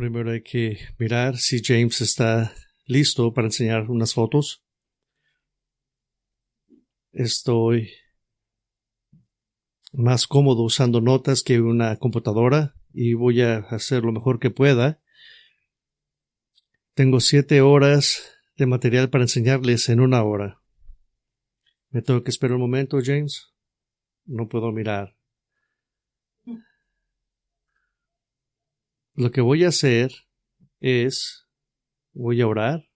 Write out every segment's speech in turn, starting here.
Primero hay que mirar si James está listo para enseñar unas fotos. Estoy más cómodo usando notas que una computadora y voy a hacer lo mejor que pueda. Tengo 7 horas de material para enseñarles en 1 hora. ¿Me tengo que esperar un momento, James? No puedo mirar. Lo que voy a hacer es, voy a orar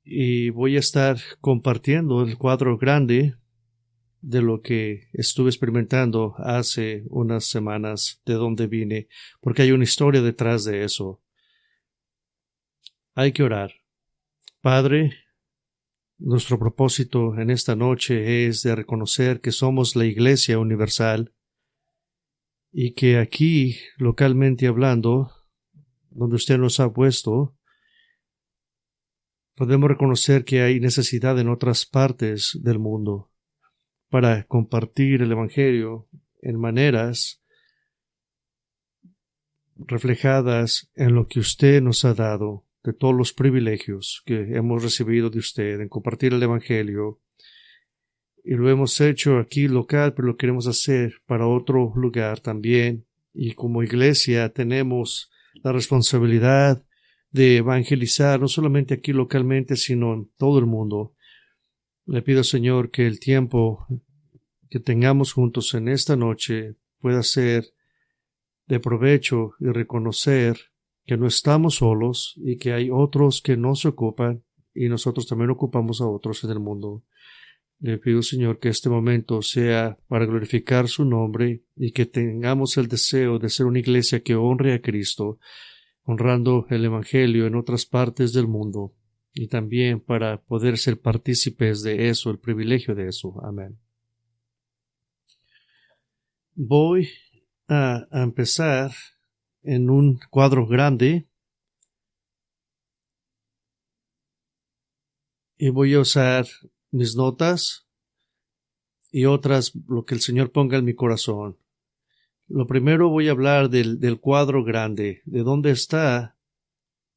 y voy a estar compartiendo el cuadro grande de lo que estuve experimentando hace unas semanas, de donde vine, porque hay una historia detrás de eso. Hay que orar. Padre, nuestro propósito en esta noche es de reconocer que somos la Iglesia Universal y que aquí, localmente hablando, donde usted nos ha puesto, podemos reconocer que hay necesidad en otras partes del mundo para compartir el Evangelio en maneras reflejadas en lo que usted nos ha dado, de todos los privilegios que hemos recibido de usted en compartir el Evangelio. Y lo hemos hecho aquí local, pero lo queremos hacer para otro lugar también. Y como iglesia tenemos la responsabilidad de evangelizar, no solamente aquí localmente, sino en todo el mundo. Le pido, Señor, que el tiempo que tengamos juntos en esta noche pueda ser de provecho y reconocer que no estamos solos y que hay otros que nos ocupan y nosotros también ocupamos a otros en el mundo. Le pido, Señor, que este momento sea para glorificar su nombre y que tengamos el deseo de ser una iglesia que honre a Cristo, honrando el Evangelio en otras partes del mundo y también para poder ser partícipes de eso, el privilegio de eso. Amén. Voy a empezar en un cuadro grande y voy a usar mis notas y otras lo que el Señor ponga en mi corazón. Lo primero voy a hablar del cuadro grande, de dónde está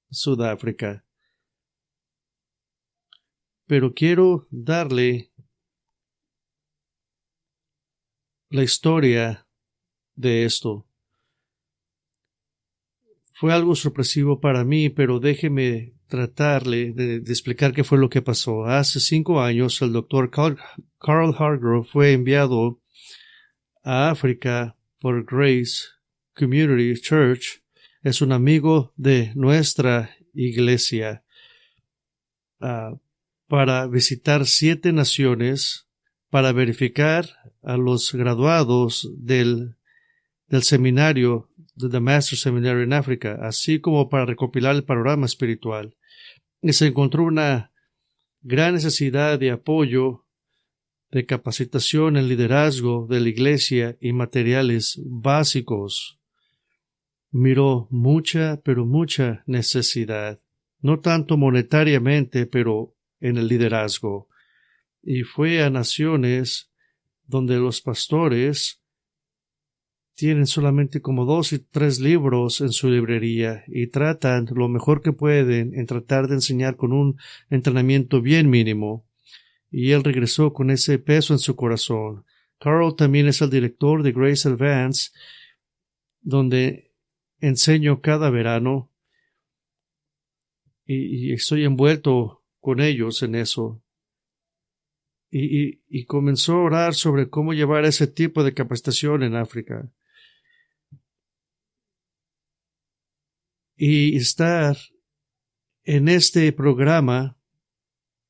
Sudáfrica. Pero quiero darle la historia de esto. Fue algo sorpresivo para mí, pero déjeme tratarle de explicar qué fue lo que pasó. Hace 5 años el doctor Carl Hargrove fue enviado a África por Grace Community Church. Es un amigo de nuestra iglesia para visitar 7 naciones para verificar a los graduados del seminario de The Master Seminary en África, así como para recopilar el panorama espiritual. Y se encontró una gran necesidad de apoyo, de capacitación en liderazgo de la iglesia y materiales básicos. Miró mucha, pero mucha necesidad, no tanto monetariamente, pero en el liderazgo. Y fue a naciones donde los pastores tienen solamente como 2 y 3 libros en su librería y tratan lo mejor que pueden en tratar de enseñar con un entrenamiento bien mínimo. Y él regresó con ese peso en su corazón. Carl también es el director de Grace Advance, donde enseño cada verano y estoy envuelto con ellos en eso. Y comenzó a orar sobre cómo llevar ese tipo de capacitación en África. Y estar en este programa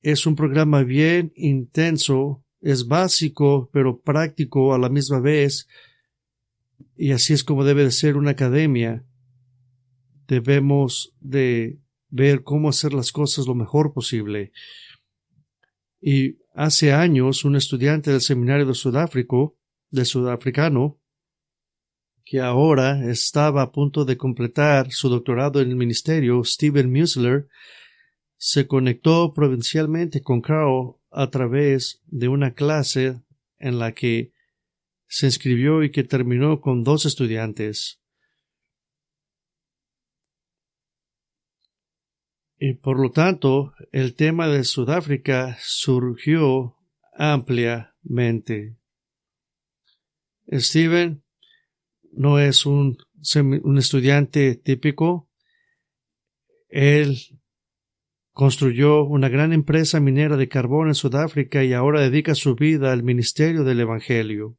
es un programa bien intenso, es básico, pero práctico a la misma vez. Y así es como debe de ser una academia. Debemos de ver cómo hacer las cosas lo mejor posible. Y hace años, un estudiante del seminario de sudafricano, que ahora estaba a punto de completar su doctorado en el ministerio, Steven Musler, se conectó provincialmente con Carl a través de una clase en la que se inscribió y que terminó con 2 estudiantes. Y por lo tanto, el tema de Sudáfrica surgió ampliamente. Steven no es un estudiante típico. Él construyó una gran empresa minera de carbón en Sudáfrica y ahora dedica su vida al ministerio del Evangelio.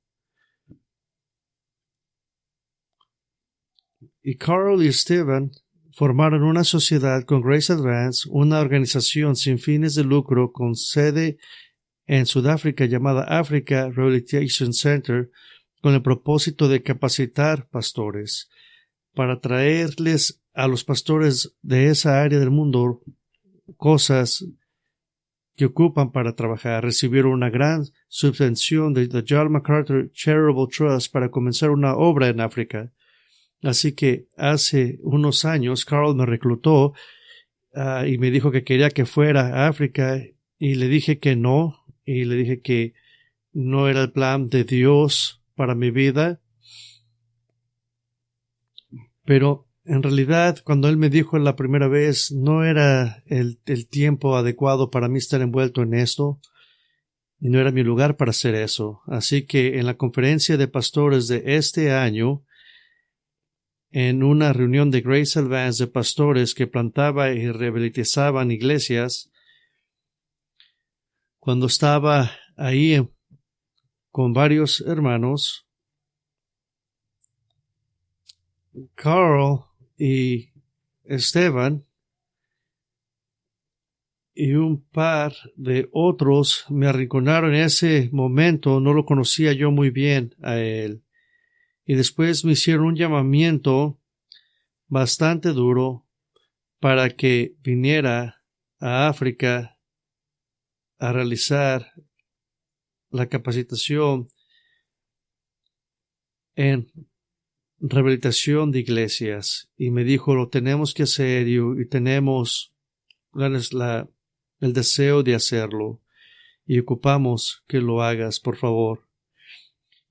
Y Carl y Steven formaron una sociedad con Grace Advance, una organización sin fines de lucro con sede en Sudáfrica llamada Africa Rehabilitation Center, con el propósito de capacitar pastores para traerles a los pastores de esa área del mundo cosas que ocupan para trabajar. Recibieron una gran subvención de The John MacArthur Charitable Trust para comenzar una obra en África. Así que hace unos años Carl me reclutó y me dijo que quería que fuera a África y le dije que no, y le dije que no era el plan de Dios para mi vida. Pero en realidad, cuando él me dijo la primera vez, no era el tiempo adecuado para mí estar envuelto en esto, y no era mi lugar para hacer eso. Así que en la conferencia de pastores de este año, en una reunión de Grace Advance de pastores que plantaba y rehabilitaban iglesias, cuando estaba ahí con varios hermanos, Carl y Esteban y un par de otros me arrinconaron en ese momento. No lo conocía yo muy bien a él. Y después me hicieron un llamamiento bastante duro para que viniera a África a realizar la capacitación en rehabilitación de iglesias. Y me dijo, lo tenemos que hacer y tenemos el deseo de hacerlo. Y ocupamos que lo hagas, por favor.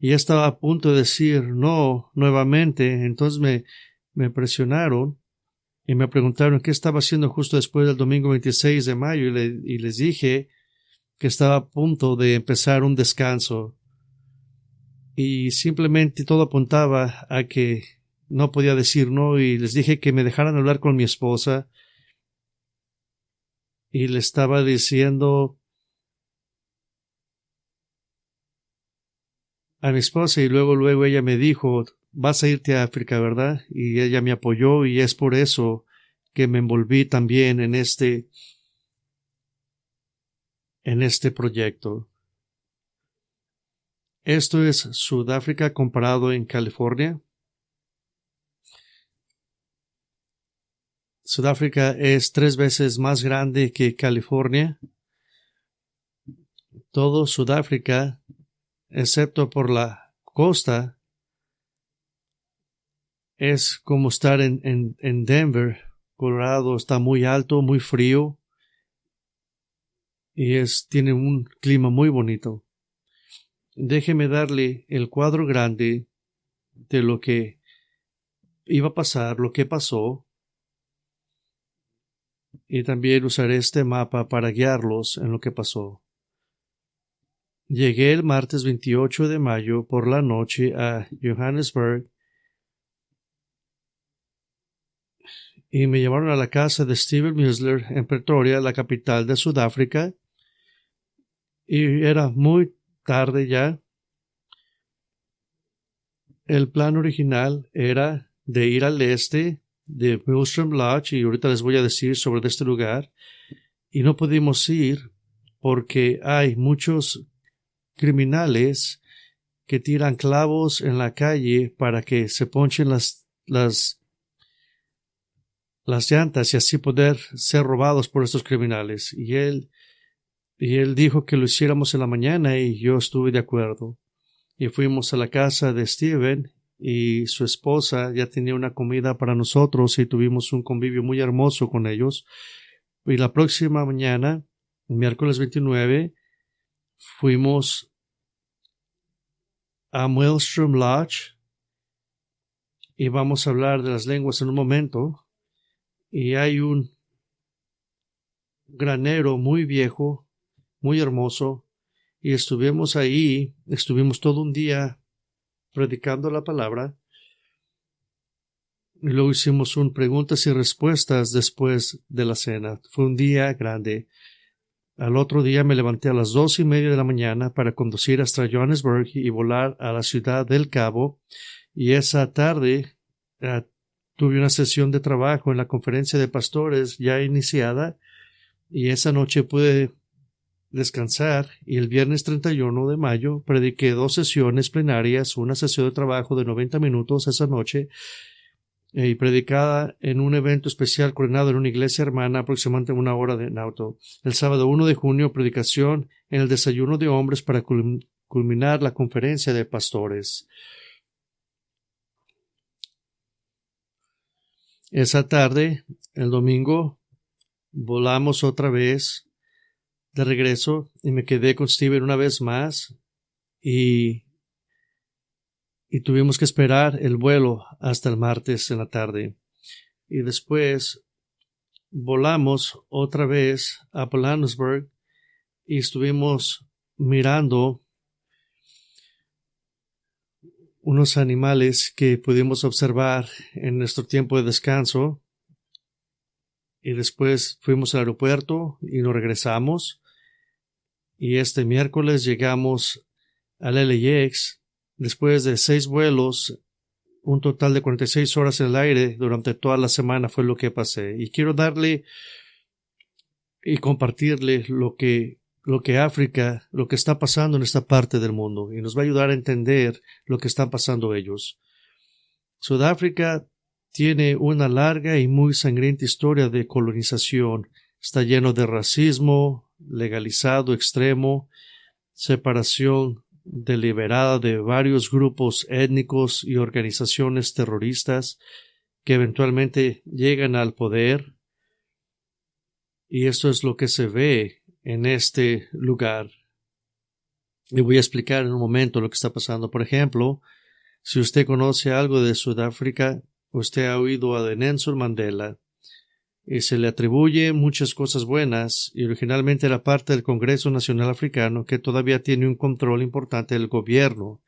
Y estaba a punto de decir no nuevamente. Entonces me presionaron y me preguntaron qué estaba haciendo justo después del domingo 26 de mayo y les dije que estaba a punto de empezar un descanso. Y simplemente todo apuntaba a que no podía decir no, y les dije que me dejaran hablar con mi esposa y le estaba diciendo a mi esposa, y luego ella me dijo, vas a irte a África, ¿verdad? Y ella me apoyó, y es por eso que me envolví también en este proyecto. Esto es Sudáfrica comparado en California. Sudáfrica es 3 veces más grande que California. Todo Sudáfrica, excepto por la costa, es como estar en Denver, Colorado. Está muy alto, muy frío y tiene un clima muy bonito. Déjeme darle el cuadro grande de lo que iba a pasar, lo que pasó, y también usaré este mapa para guiarlos en lo que pasó. Llegué el martes 28 de mayo por la noche a Johannesburg y me llevaron a la casa de Steven Mueller en Pretoria, la capital de Sudáfrica, y era muy tarde ya. El plan original era de ir al este de Millstrom Lodge, y ahorita les voy a decir sobre este lugar, y no pudimos ir porque hay muchos criminales que tiran clavos en la calle para que se ponchen las llantas y así poder ser robados por estos criminales. Y él dijo que lo hiciéramos en la mañana y yo estuve de acuerdo. Y fuimos a la casa de Steven y su esposa ya tenía una comida para nosotros y tuvimos un convivio muy hermoso con ellos. Y la próxima mañana, miércoles 29, fuimos a Millstrom Lodge y vamos a hablar de las lenguas en un momento. Y hay un granero muy viejo, muy hermoso, y estuvimos todo un día predicando la palabra, y luego hicimos preguntas y respuestas después de la cena. Fue un día grande. Al otro día me levanté a las 2:30 de la mañana para conducir hasta Johannesburg y volar a la ciudad del Cabo, y esa tarde tuve una sesión de trabajo en la conferencia de pastores ya iniciada, y esa noche pude descansar, y el viernes 31 de mayo prediqué 2 sesiones plenarias, una sesión de trabajo de 90 minutos esa noche y predicada en un evento especial coordinado en una iglesia hermana aproximadamente 1 hora en auto. El sábado 1 de junio, predicación en el desayuno de hombres para culminar la conferencia de pastores. Esa tarde, el domingo, volamos otra vez de regreso y me quedé con Steven una vez más y tuvimos que esperar el vuelo hasta el martes en la tarde. Y después volamos otra vez a Johannesburg y estuvimos mirando unos animales que pudimos observar en nuestro tiempo de descanso. Y después fuimos al aeropuerto y nos regresamos. Y este miércoles llegamos al LAX después de 6 vuelos, un total de 46 horas en el aire durante toda la semana fue lo que pasé. Y quiero darle y compartirle lo que África, lo que está pasando en esta parte del mundo, y nos va a ayudar a entender lo que están pasando ellos. Sudáfrica tiene una larga y muy sangrienta historia de colonización. Está lleno de racismo legalizado extremo, separación deliberada de varios grupos étnicos y organizaciones terroristas que eventualmente llegan al poder. Y esto es lo que se ve en este lugar. Le voy a explicar en un momento lo que está pasando. Por ejemplo, si usted conoce algo de Sudáfrica, usted ha oído de Nelson Mandela y se le atribuye muchas cosas buenas, y originalmente era parte del Congreso Nacional Africano, que todavía tiene un control importante del gobierno.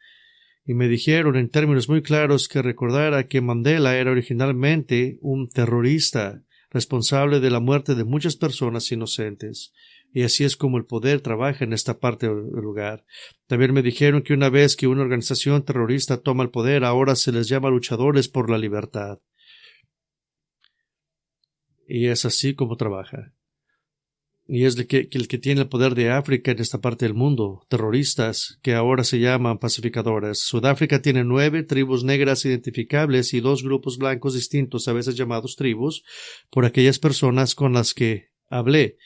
Y me dijeron en términos muy claros que recordara que Mandela era originalmente un terrorista responsable de la muerte de muchas personas inocentes. Y así es como el poder trabaja en esta parte del lugar. También me dijeron que una vez que una organización terrorista toma el poder, ahora se les llama luchadores por la libertad. Y es así como trabaja. Y es el que tiene el poder de África en esta parte del mundo, terroristas que ahora se llaman pacificadoras. Sudáfrica tiene 9 tribus negras identificables y 2 grupos blancos distintos, a veces llamados tribus, por aquellas personas con las que hablé.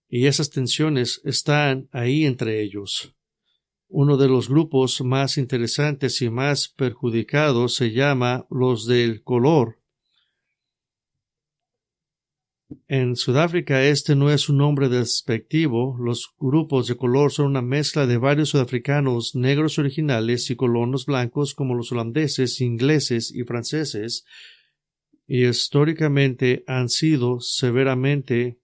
Y esas tensiones están ahí entre ellos. Uno de los grupos más interesantes y más perjudicados se llama los del color. En Sudáfrica este no es un nombre despectivo. Los grupos de color son una mezcla de varios sudafricanos negros originales y colonos blancos como los holandeses, ingleses y franceses, y históricamente han sido severamente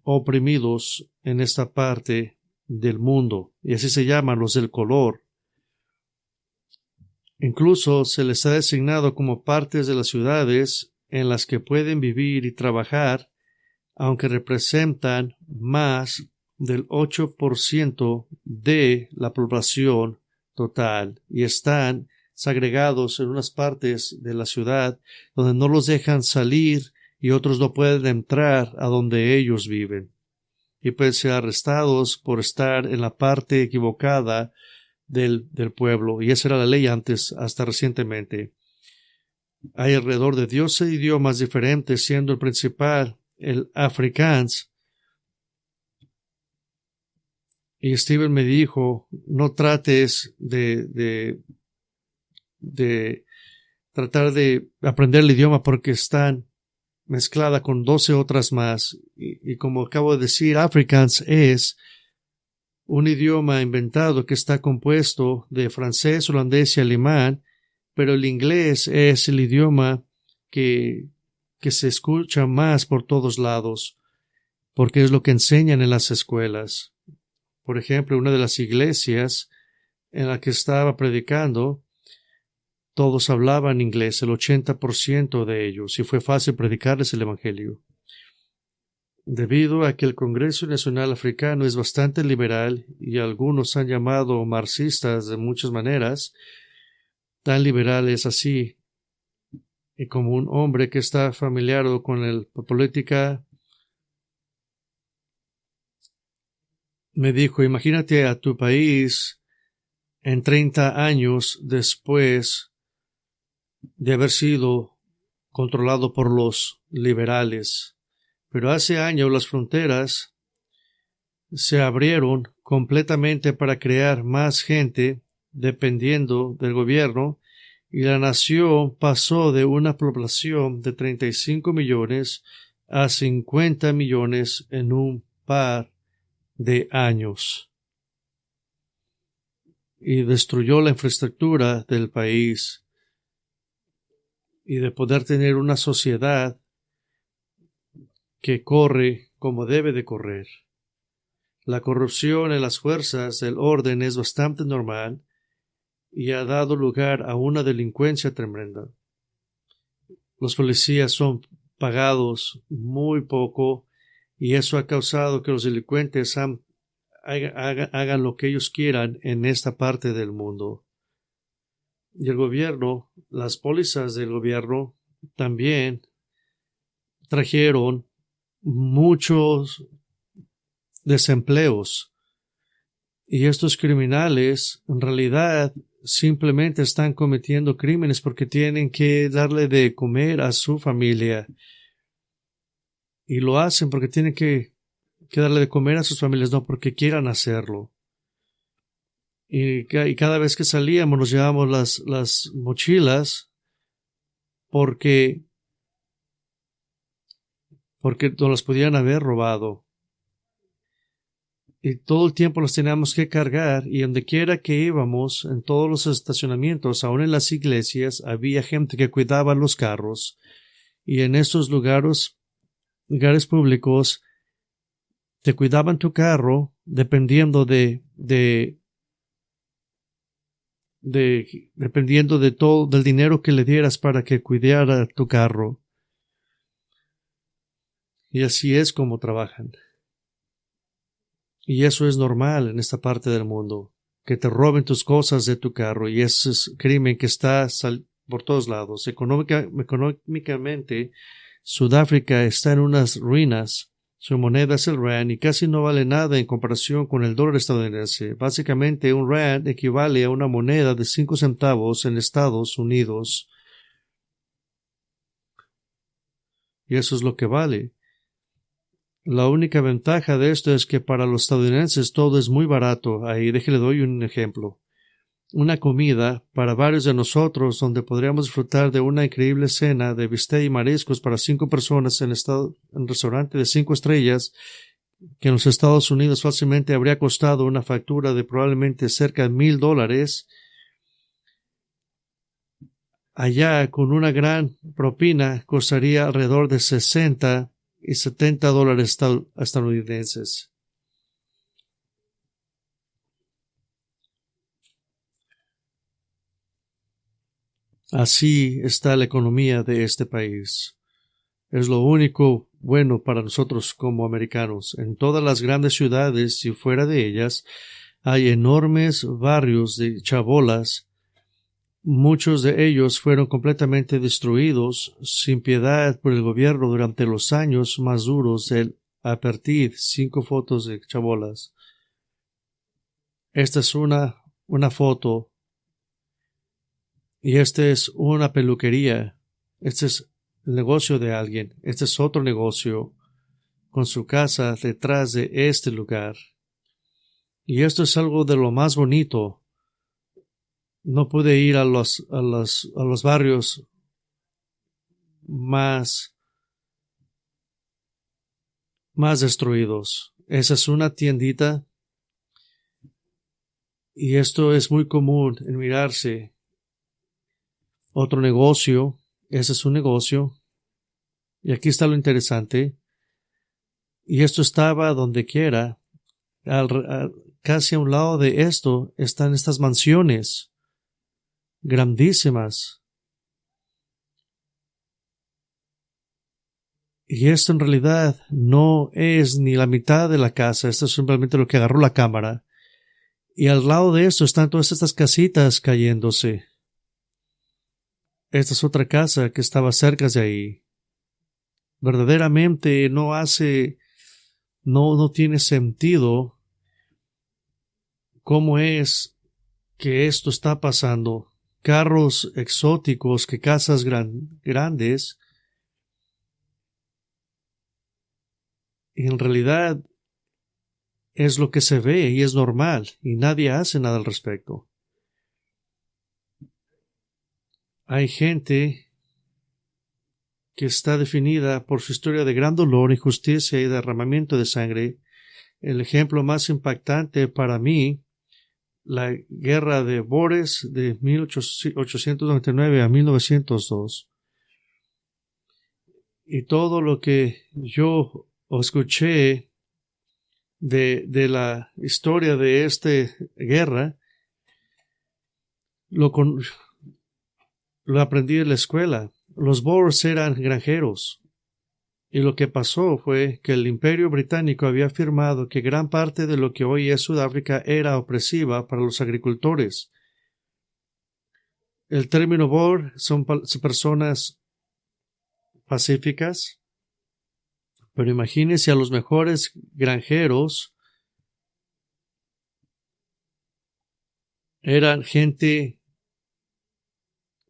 oprimidos en esta parte del mundo, y así se llaman los del color. Incluso se les ha designado como partes de las ciudades en las que pueden vivir y trabajar, aunque representan más del 8% de la población total, y están segregados en unas partes de la ciudad donde no los dejan salir y otros no pueden entrar a donde ellos viven, y pueden ser arrestados por estar en la parte equivocada del pueblo, y esa era la ley antes, hasta recientemente. Hay alrededor de 12 idiomas diferentes, siendo el principal el Afrikaans. Y Steven me dijo, no trates de tratar de aprender el idioma porque están mezclada con 12 otras más. Y como acabo de decir, Afrikaans es un idioma inventado que está compuesto de francés, holandés y alemán, pero el inglés es el idioma que se escucha más por todos lados. porque es lo que enseñan en las escuelas. Por ejemplo, una de las iglesias en la que estaba predicando, todos hablaban inglés, el 80% de ellos, y fue fácil predicarles el Evangelio. Debido a que el Congreso Nacional Africano es bastante liberal y algunos han llamado marxistas de muchas maneras, tan liberal es así, y como un hombre que está familiar con la política, me dijo, imagínate a tu país en 30 años después de haber sido controlado por los liberales. Pero hace años las fronteras se abrieron completamente para crear más gente dependiendo del gobierno y la nación pasó de una población de 35 millones a 50 millones en un par de años y destruyó la infraestructura del país y de poder tener una sociedad que corre como debe de correr. La corrupción en las fuerzas del orden es bastante normal y ha dado lugar a una delincuencia tremenda. Los policías son pagados muy poco y eso ha causado que los delincuentes hagan lo que ellos quieran en esta parte del mundo. Y el gobierno, las pólizas del gobierno también trajeron muchos desempleos. Y estos criminales en realidad simplemente están cometiendo crímenes porque tienen que darle de comer a su familia. Y lo hacen porque tienen que darle de comer a sus familias, no porque quieran hacerlo. Y cada vez que salíamos nos llevábamos las mochilas porque nos las podían haber robado. Y todo el tiempo los teníamos que cargar y donde quiera que íbamos, en todos los estacionamientos, aún en las iglesias, había gente que cuidaba los carros y en estos lugares públicos te cuidaban tu carro dependiendo dependiendo de todo, del dinero que le dieras para que cuidara tu carro. Y así es como trabajan. Y eso es normal en esta parte del mundo, que te roben tus cosas de tu carro, y ese es crimen que está por todos lados. Económicamente, Sudáfrica está en unas ruinas. Su moneda es el rand y casi no vale nada en comparación con el dólar estadounidense. Básicamente, un rand equivale a una moneda de 5 centavos en Estados Unidos. Y eso es lo que vale. La única ventaja de esto es que para los estadounidenses todo es muy barato. Ahí déjale doy un ejemplo. Una comida para varios de nosotros donde podríamos disfrutar de una increíble cena de bistec y mariscos para 5 personas en un restaurante de 5 estrellas que en los Estados Unidos fácilmente habría costado una factura de probablemente cerca de $1,000. Allá con una gran propina costaría alrededor de 60 y $70 estadounidenses. Así está la economía de este país. Es lo único bueno para nosotros como americanos. En todas las grandes ciudades y fuera de ellas hay enormes barrios de chabolas. Muchos de ellos fueron completamente destruidos sin piedad por el gobierno durante los años más duros del apartheid. 5 fotos de chabolas. Esta es una foto. Y esta es una peluquería. Este es el negocio de alguien. Este es otro negocio con su casa detrás de este lugar. Y esto es algo de lo más bonito. No pude ir a los barrios más destruidos. Esa es una tiendita. Y esto es muy común en mirarse. Otro negocio. Ese es un negocio. Y aquí está lo interesante. Y esto estaba donde quiera. Casi a un lado de esto están estas mansiones grandísimas. Y esto en realidad no es ni la mitad de la casa. Esto es simplemente lo que agarró la cámara. Y al lado de esto están todas estas casitas cayéndose. Esta es otra casa que estaba cerca de ahí. Verdaderamente no tiene sentido cómo es que esto está pasando. Carros exóticos, que casas grandes. Y en realidad es lo que se ve y es normal y nadie hace nada al respecto. Hay gente que está definida por su historia de gran dolor, injusticia y derramamiento de sangre. El ejemplo más impactante para mí, la guerra de Boers de 1899 a 1902. Y todo lo que yo escuché de la historia de esta guerra, lo aprendí en la escuela. Los Boers eran granjeros. Y lo que pasó fue que el Imperio Británico había afirmado que gran parte de lo que hoy es Sudáfrica era opresiva para los agricultores. El término Boer son personas pacíficas, pero imagínense a los mejores granjeros. Eran gente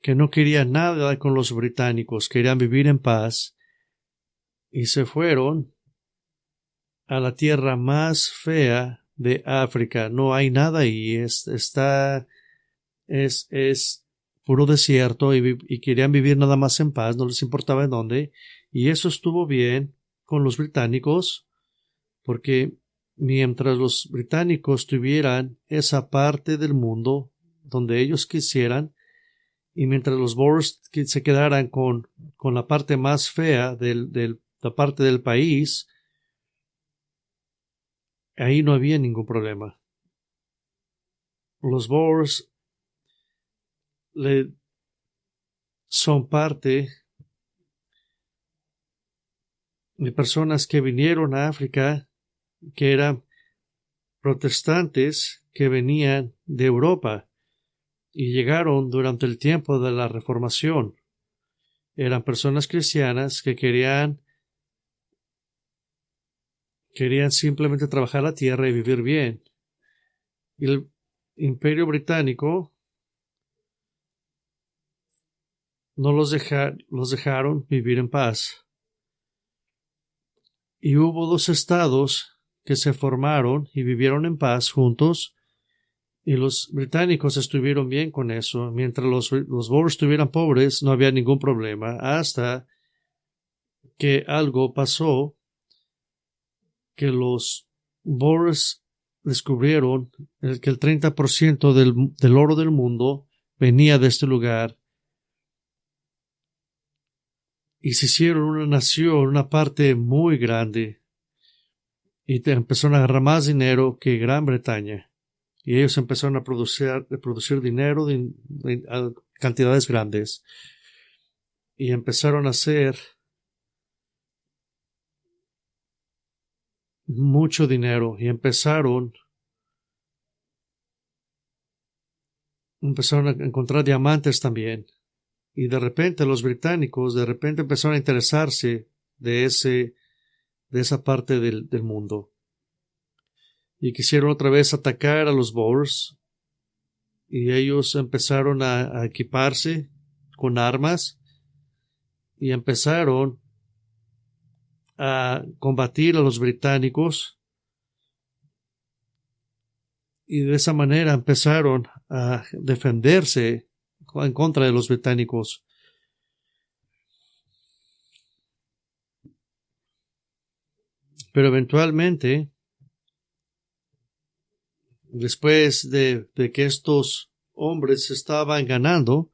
que no quería nada con los británicos, querían vivir en paz y se fueron a la tierra más fea de África. No hay nada ahí, es puro desierto y querían vivir nada más en paz, no les importaba en dónde. Y eso estuvo bien con los británicos, porque mientras los británicos tuvieran esa parte del mundo donde ellos quisieran, y mientras los Boers se quedaran con la parte más fea de la parte del país, ahí no había ningún problema. Los Boers son parte de personas que vinieron a África, que eran protestantes que venían de Europa y llegaron durante el tiempo de la Reformación. Eran personas cristianas que querían simplemente trabajar la tierra y vivir bien. Y el Imperio Británico no los dejaron vivir en paz. Y hubo dos estados que se formaron y vivieron en paz juntos, y los británicos estuvieron bien con eso. Mientras los Boers estuvieran pobres, no había ningún problema, hasta que algo pasó, que los Boers descubrieron que el 30% del oro del mundo venía de este lugar, y se hicieron una nación, una parte muy grande, y empezaron a agarrar más dinero que Gran Bretaña. Y ellos empezaron a producir dinero a cantidades grandes. Y empezaron a hacer mucho dinero. Y empezaron a encontrar diamantes también. Y de repente los británicos empezaron a interesarse de esa parte del mundo. Y quisieron otra vez atacar a los Boers. Y ellos empezaron a equiparse con armas y empezaron a combatir a los británicos, y de esa manera empezaron a defenderse en contra de los británicos. Pero eventualmente, después de que estos hombres estaban ganando,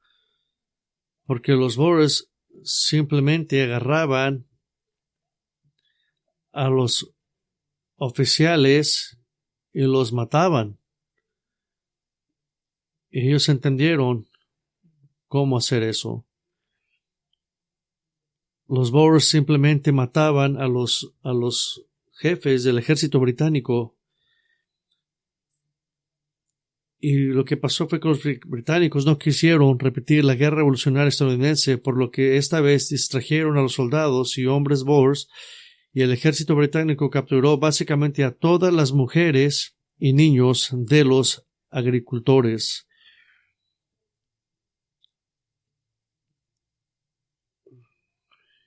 porque los Boers simplemente agarraban a los oficiales y los mataban. Y ellos entendieron cómo hacer eso. Los Boers simplemente mataban a los jefes del ejército británico. Y lo que pasó fue que los británicos no quisieron repetir la guerra revolucionaria estadounidense, por lo que esta vez distrajeron a los soldados y hombres Boers, y el ejército británico capturó básicamente a todas las mujeres y niños de los agricultores.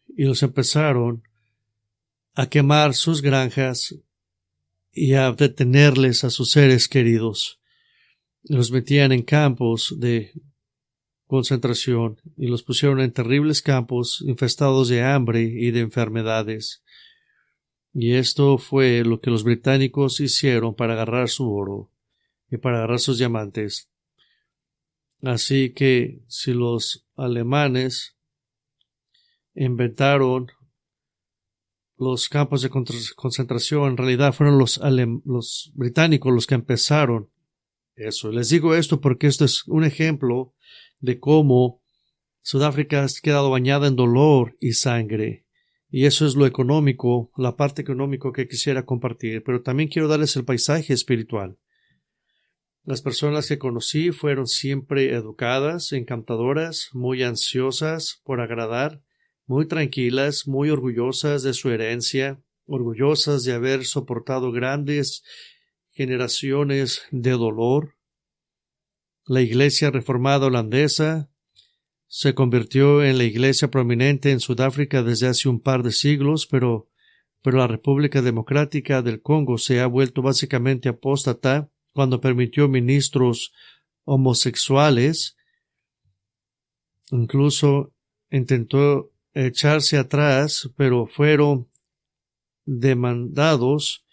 Y los empezaron a quemar sus granjas y a detenerles a sus seres queridos. Los metían en campos de concentración y los pusieron en terribles campos infestados de hambre y de enfermedades. Y esto fue lo que los británicos hicieron para agarrar su oro y para agarrar sus diamantes. Así que si los alemanes inventaron los campos de concentración, en realidad fueron los británicos los que empezaron eso. Les digo esto porque esto es un ejemplo de cómo Sudáfrica ha quedado bañada en dolor y sangre. Y eso es lo económico, la parte económica que quisiera compartir. Pero también quiero darles el paisaje espiritual. Las personas que conocí fueron siempre educadas, encantadoras, muy ansiosas por agradar, muy tranquilas, muy orgullosas de su herencia, orgullosas de haber soportado grandes generaciones de dolor. La Iglesia Reformada Holandesa se convirtió en la iglesia prominente en Sudáfrica desde hace un par de siglos, pero la República Democrática del Congo se ha vuelto básicamente apóstata cuando permitió ministros homosexuales. Incluso intentó echarse atrás, pero fueron demandados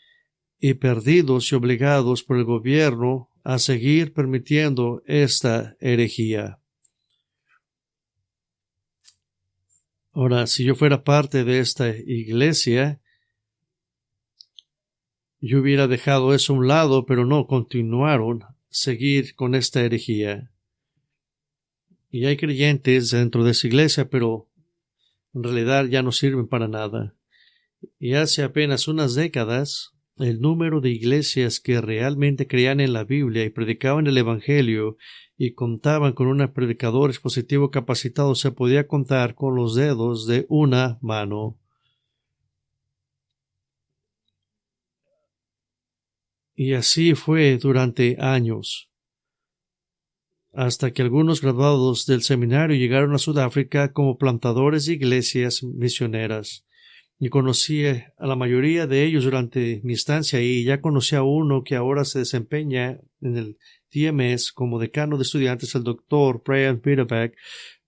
y perdidos y obligados por el gobierno a seguir permitiendo esta herejía. Ahora, si yo fuera parte de esta iglesia, yo hubiera dejado eso a un lado, pero no, continuaron a seguir con esta herejía. Y hay creyentes dentro de esa iglesia, pero en realidad ya no sirven para nada. Y hace apenas unas décadas, el número de iglesias que realmente creían en la Biblia y predicaban el Evangelio y contaban con un predicador expositivo capacitado se podía contar con los dedos de una mano. Y así fue durante años, hasta que algunos graduados del seminario llegaron a Sudáfrica como plantadores de iglesias misioneras. Y conocí a la mayoría de ellos durante mi estancia y ya conocí a uno que ahora se desempeña en el TMS como decano de estudiantes, el doctor Brian Peterbeck,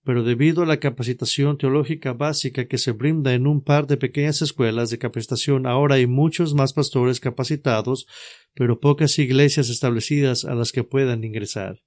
pero debido a la capacitación teológica básica que se brinda en un par de pequeñas escuelas de capacitación, ahora hay muchos más pastores capacitados, pero pocas iglesias establecidas a las que puedan ingresar.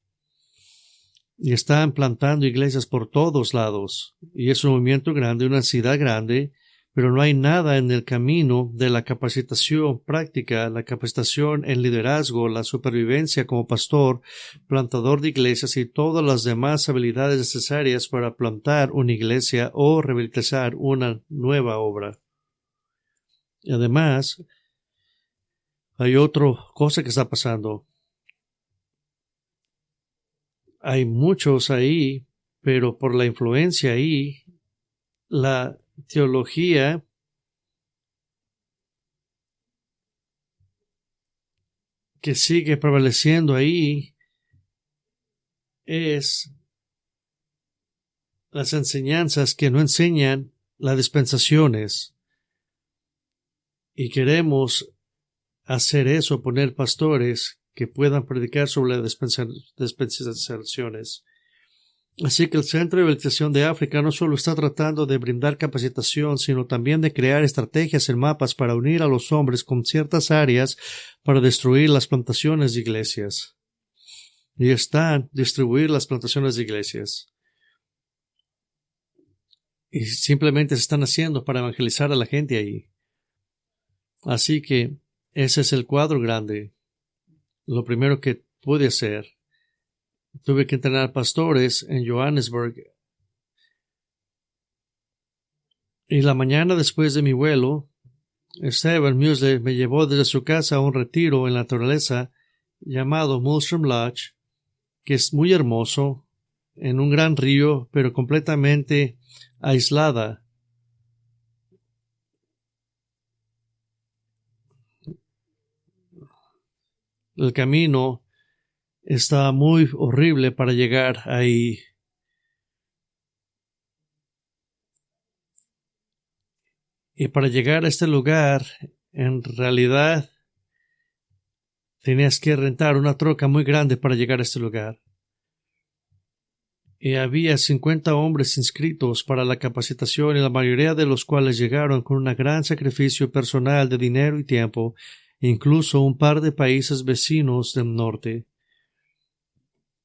Y están plantando iglesias por todos lados, y es un movimiento grande, una ciudad grande, pero no hay nada en el camino de la capacitación práctica, la capacitación en liderazgo, la supervivencia como pastor, plantador de iglesias y todas las demás habilidades necesarias para plantar una iglesia o revitalizar una nueva obra. Y además, hay otra cosa que está pasando. Hay muchos ahí, pero por la influencia ahí, la teología que sigue prevaleciendo ahí es las enseñanzas que no enseñan las dispensaciones. Y queremos hacer eso, poner pastores que puedan predicar sobre las dispensaciones. Así que el Centro de Rehabilitación de África no solo está tratando de brindar capacitación, sino también de crear estrategias en mapas para unir a los hombres con ciertas áreas para destruir las plantaciones de iglesias. Y están distribuir las plantaciones de iglesias. Y simplemente se están haciendo para evangelizar a la gente ahí. Así que Ese es el cuadro grande. Lo primero que pude hacer, tuve que entrenar pastores en Johannesburg. Y la mañana después de mi vuelo, Stephen Musley me llevó desde su casa a un retiro en la naturaleza llamado Mulstrom Lodge, que es muy hermoso, en un gran río, pero completamente aislada. El camino está muy horrible para llegar ahí. Y para llegar a este lugar, en realidad, tenías que rentar una troca muy grande para llegar a este lugar. Y había 50 hombres inscritos para la capacitación y la mayoría de los cuales llegaron con un gran sacrificio personal de dinero y tiempo, incluso un par de países vecinos del norte.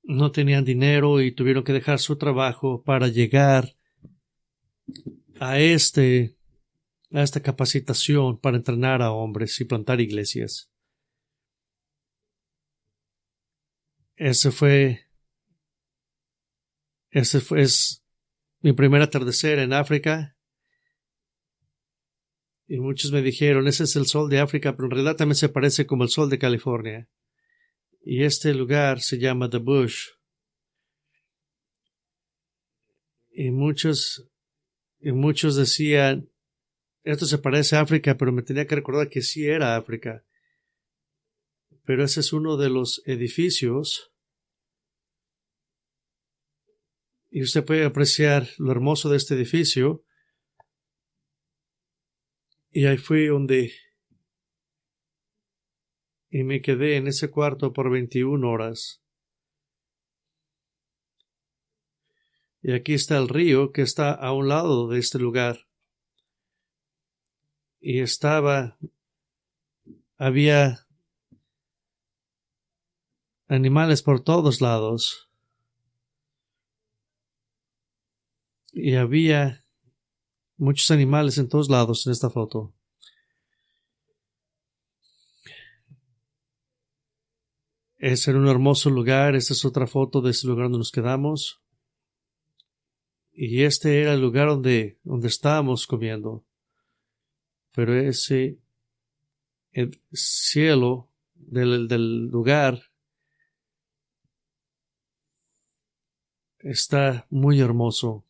No tenían dinero y tuvieron que dejar su trabajo para llegar a esta capacitación para entrenar a hombres y plantar iglesias. Ese es mi primer atardecer en África. Y muchos me dijeron, ese es el sol de África, pero en realidad también se parece como el sol de California. Y este lugar se llama The Bush. Y muchos decían, esto se parece a África, pero me tenía que recordar que sí era África. Pero ese es uno de los edificios. Y usted puede apreciar lo hermoso de este edificio. Y ahí fui y me quedé en ese cuarto por 21 horas. Y aquí está el río que está a un lado de este lugar. Y había animales por todos lados. Y había muchos animales en todos lados en esta foto. Es en un hermoso lugar. Esta es otra foto de ese lugar donde nos quedamos. Y este era el lugar donde estábamos comiendo. Pero el cielo del lugar está muy hermoso.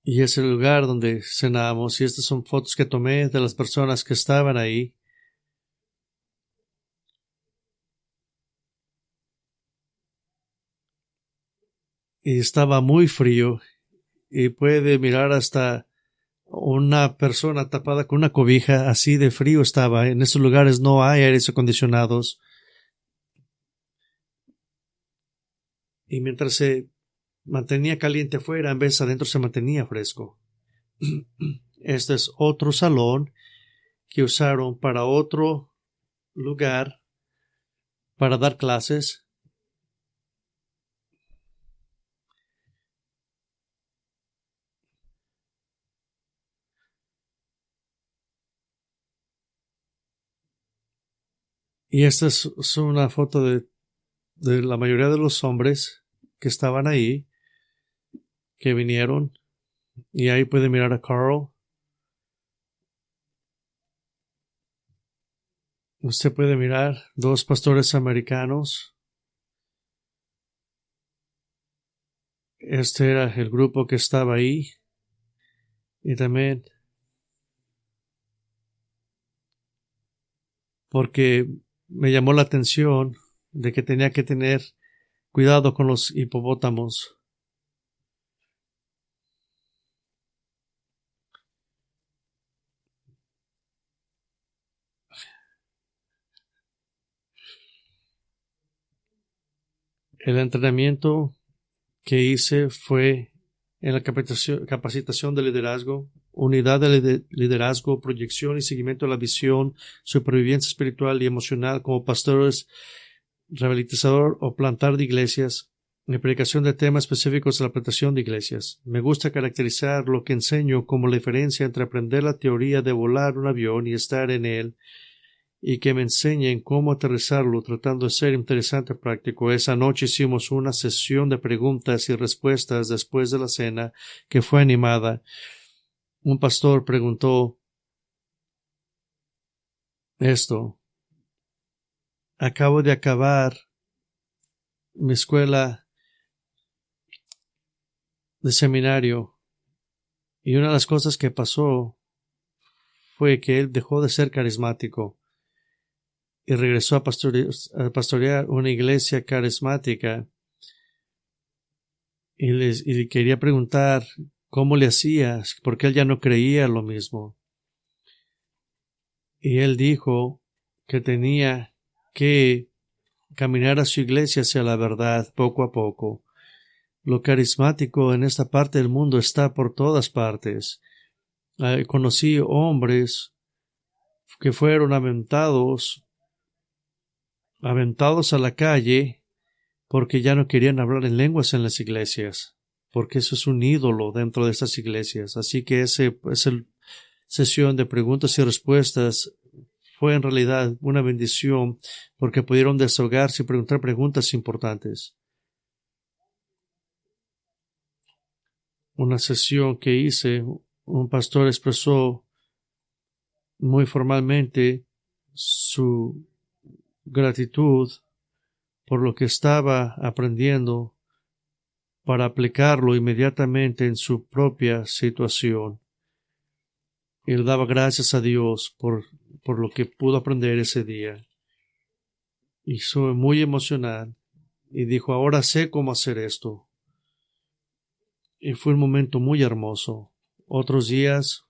Y es el lugar donde cenamos. Y estas son fotos que tomé de las personas que estaban ahí. Y estaba muy frío. Y puede mirar hasta una persona tapada con una cobija. Así de frío estaba. En estos lugares no hay aires acondicionados. Y mientras se mantenía caliente afuera, en vez adentro se mantenía fresco. Este es otro salón que usaron para otro lugar para dar clases. Y esta es una foto de la mayoría de los hombres que estaban ahí, que vinieron. Y ahí puede mirar a Carl. Usted puede mirar dos pastores americanos. Este era el grupo que estaba ahí. Y también porque me llamó la atención de que tenía que tener cuidado con los hipopótamos. El entrenamiento que hice fue en la capacitación de liderazgo, unidad de liderazgo, proyección y seguimiento de la visión, supervivencia espiritual y emocional como pastores, rehabilitador o plantar de iglesias, Mi predicación de temas específicos de la plantación de iglesias. Me gusta caracterizar lo que enseño como la diferencia entre aprender la teoría de volar un avión y estar en él, y que me enseñen cómo aterrizarlo tratando de ser interesante y práctico. Esa noche hicimos una sesión de preguntas y respuestas después de la cena que fue animada. Un pastor preguntó esto: acabo de acabar mi escuela de seminario y una de las cosas que pasó fue que él dejó de ser carismático y regresó a pastorear una iglesia carismática, y le quería preguntar cómo le hacía, porque él ya no creía lo mismo. Y él dijo que tenía que caminar a su iglesia hacia la verdad poco a poco. Lo carismático en esta parte del mundo está por todas partes. Conocí hombres que fueron aventados a la calle porque ya no querían hablar en lenguas en las iglesias, porque eso es un ídolo dentro de estas iglesias. Así que esa sesión de preguntas y respuestas fue en realidad una bendición, porque pudieron desahogarse y preguntar preguntas importantes. Una sesión que hice, un pastor expresó muy formalmente su gratitud por lo que estaba aprendiendo para aplicarlo inmediatamente en su propia situación. Y le daba gracias a Dios por lo que pudo aprender ese día. Y fue muy emocional. Y dijo, ahora sé cómo hacer esto. Y fue un momento muy hermoso. Otros días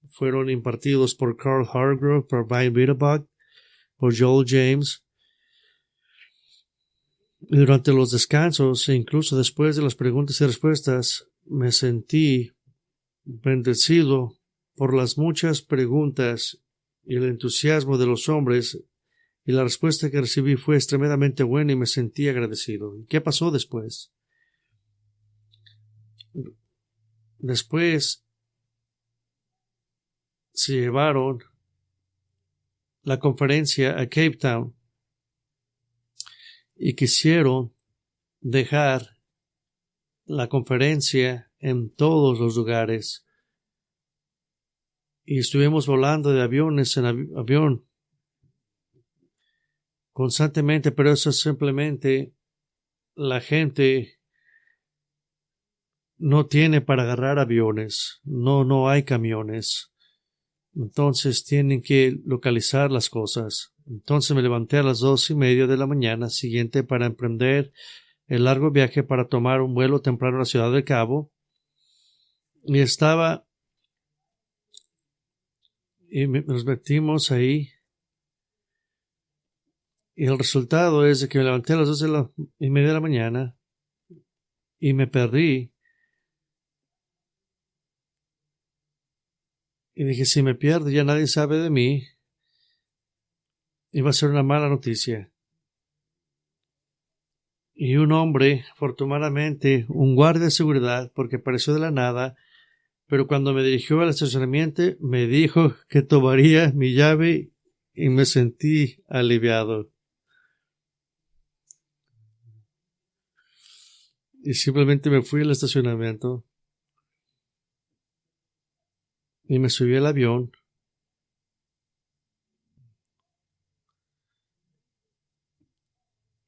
fueron impartidos por Carl Hargrove, por Brian Bitterbach, por Joel James. Y durante los descansos, e incluso después de las preguntas y respuestas, me sentí bendecido por las muchas preguntas y el entusiasmo de los hombres, y la respuesta que recibí fue extremadamente buena y me sentí agradecido. ¿Y qué pasó después? Después se llevaron la conferencia a Cape Town y quisieron dejar la conferencia en todos los lugares. Y estuvimos volando de aviones en avión constantemente, pero eso es simplemente la gente no tiene para agarrar aviones, no hay camiones. Entonces tienen que localizar las cosas. Entonces me levanté a las 2:30 de la mañana siguiente para emprender el largo viaje para tomar un vuelo temprano a la ciudad del Cabo. Y nos metimos ahí. Y el resultado es de que me levanté a las 2:30 de la mañana y me perdí. Y dije, si me pierdo ya nadie sabe de mí. Iba a ser una mala noticia. Y un hombre, afortunadamente, un guardia de seguridad, porque apareció de la nada, pero cuando me dirigió al estacionamiento, me dijo que tomaría mi llave y me sentí aliviado. Y simplemente me fui al estacionamiento y me subí al avión.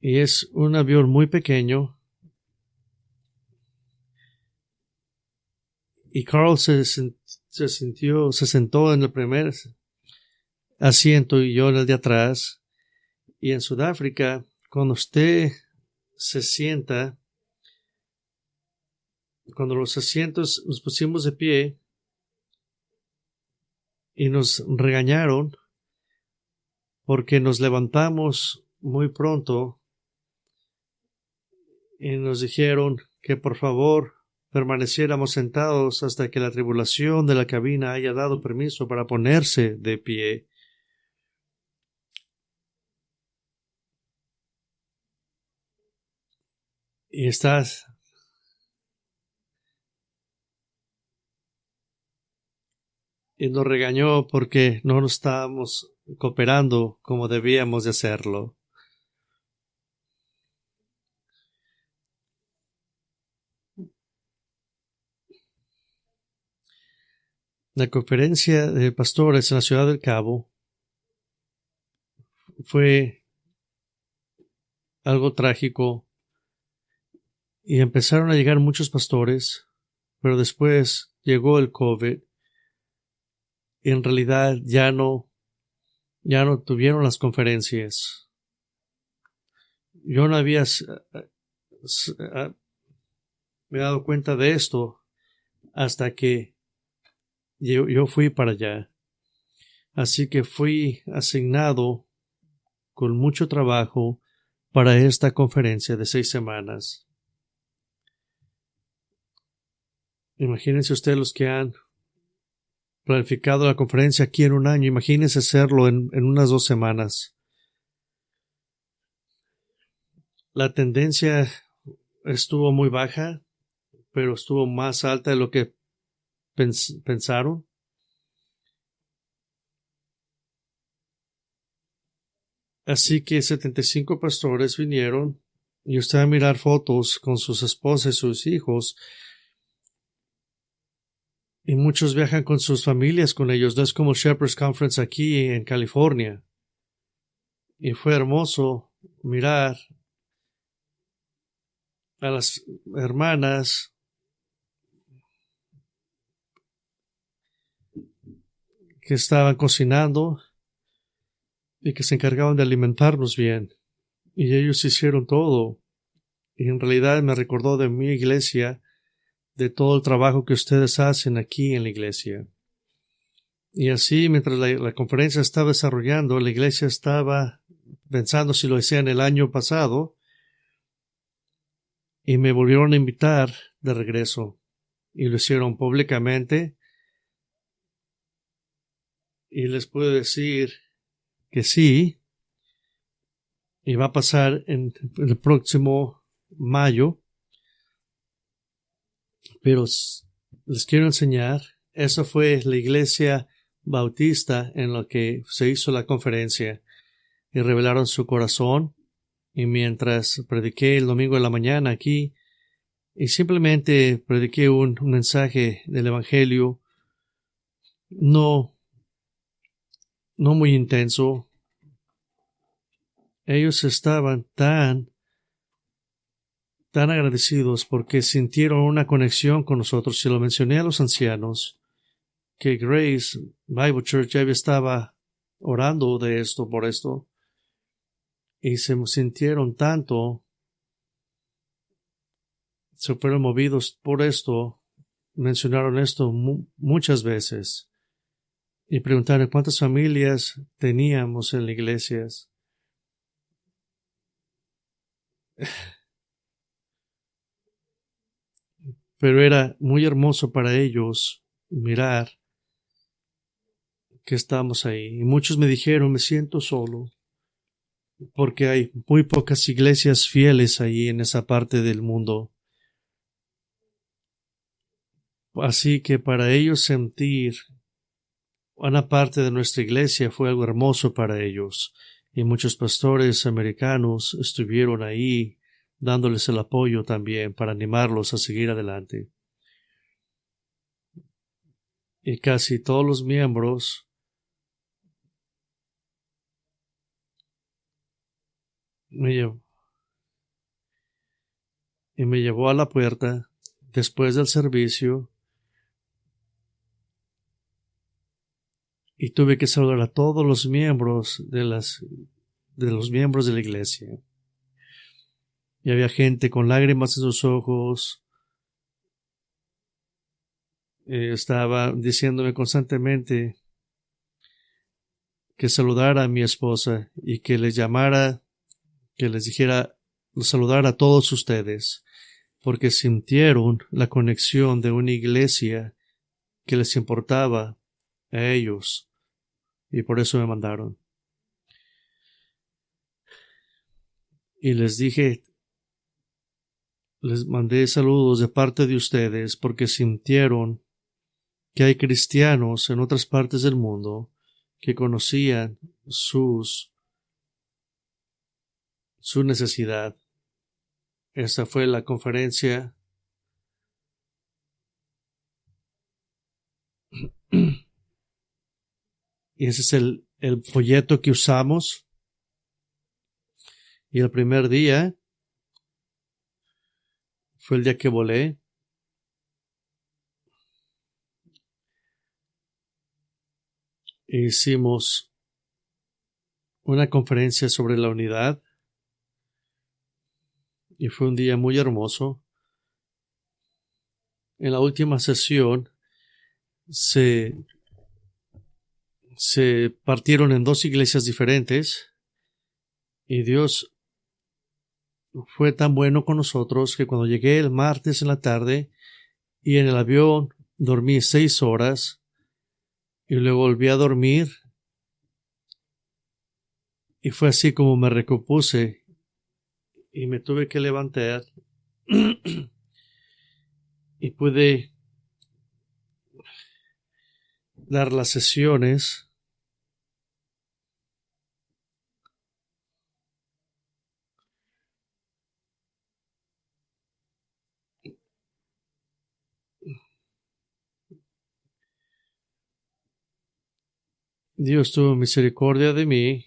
Y es un avión muy pequeño. Y Carl se sentó en el primer asiento y yo en el de atrás. Y en Sudáfrica, cuando usted se sienta, cuando los asientos nos pusimos de pie y nos regañaron porque nos levantamos muy pronto y nos dijeron que por favor permaneciéramos sentados hasta que la tripulación de la cabina haya dado permiso para ponerse de pie. y estás y nos regañó porque no nos estábamos cooperando como debíamos de hacerlo. La conferencia de pastores en la ciudad del Cabo fue algo trágico y empezaron a llegar muchos pastores, pero después llegó el COVID y en realidad ya no tuvieron las conferencias. Yo no había me he dado cuenta de esto hasta que yo fui para allá. Así que fui asignado con mucho trabajo para esta conferencia de 6 semanas. Imagínense ustedes los que han planificado la conferencia aquí en un año. Imagínense hacerlo en unas 2 semanas. La tendencia estuvo muy baja, pero estuvo más alta de lo que pensaron. Así que 75 pastores vinieron y usted va a mirar fotos con sus esposas y sus hijos. Y muchos viajan con sus familias con ellos. No es como Shepherd's Conference aquí en California. Y fue hermoso mirar a las hermanas que estaban cocinando y que se encargaban de alimentarnos bien. Y ellos hicieron todo. Y en realidad me recordó de mi iglesia, de todo el trabajo que ustedes hacen aquí en la iglesia. Y así, mientras la conferencia estaba desarrollando, la iglesia estaba pensando si lo hacían el año pasado y me volvieron a invitar de regreso. Y lo hicieron públicamente. Y les puedo decir que sí, y va a pasar en el próximo mayo, pero les quiero enseñar, esa fue la iglesia bautista en la que se hizo la conferencia y revelaron su corazón y mientras prediqué el domingo de la mañana aquí y simplemente prediqué un mensaje del evangelio no muy intenso, ellos estaban tan agradecidos porque sintieron una conexión con nosotros. Se lo mencioné a los ancianos que Grace Bible Church ya estaba orando de esto por esto y se sintieron tanto, se fueron movidos por esto, mencionaron esto muchas veces y preguntaron cuántas familias teníamos en las iglesias. Pero era muy hermoso para ellos mirar que estamos ahí. Y muchos me dijeron, me siento solo, porque hay muy pocas iglesias fieles ahí en esa parte del mundo. Así que para ellos sentir una parte de nuestra iglesia fue algo hermoso para ellos. Y muchos pastores americanos estuvieron ahí dándoles el apoyo también para animarlos a seguir adelante. Y casi todos los miembros me llevó a la puerta después del servicio y tuve que saludar a todos los miembros de los miembros de la iglesia. Y había gente con lágrimas en sus ojos. Estaba diciéndome constantemente que saludara a mi esposa y que les llamara, que les dijera, saludar a todos ustedes, porque sintieron la conexión de una iglesia que les importaba a ellos y por eso me mandaron. Y les dije, les mandé saludos de parte de ustedes porque sintieron que hay cristianos en otras partes del mundo que conocían su necesidad. Esa fue la conferencia y ese es el folleto que usamos. Y el primer día fue el día que volé. Hicimos una conferencia sobre la unidad y fue un día muy hermoso. En la última sesión se partieron en dos iglesias diferentes y Dios fue tan bueno con nosotros que cuando llegué el martes en la tarde y en el avión dormí 6 horas y luego volví a dormir y fue así como me recompuse y me tuve que levantar y pude dar las sesiones. Dios tuvo misericordia de mí.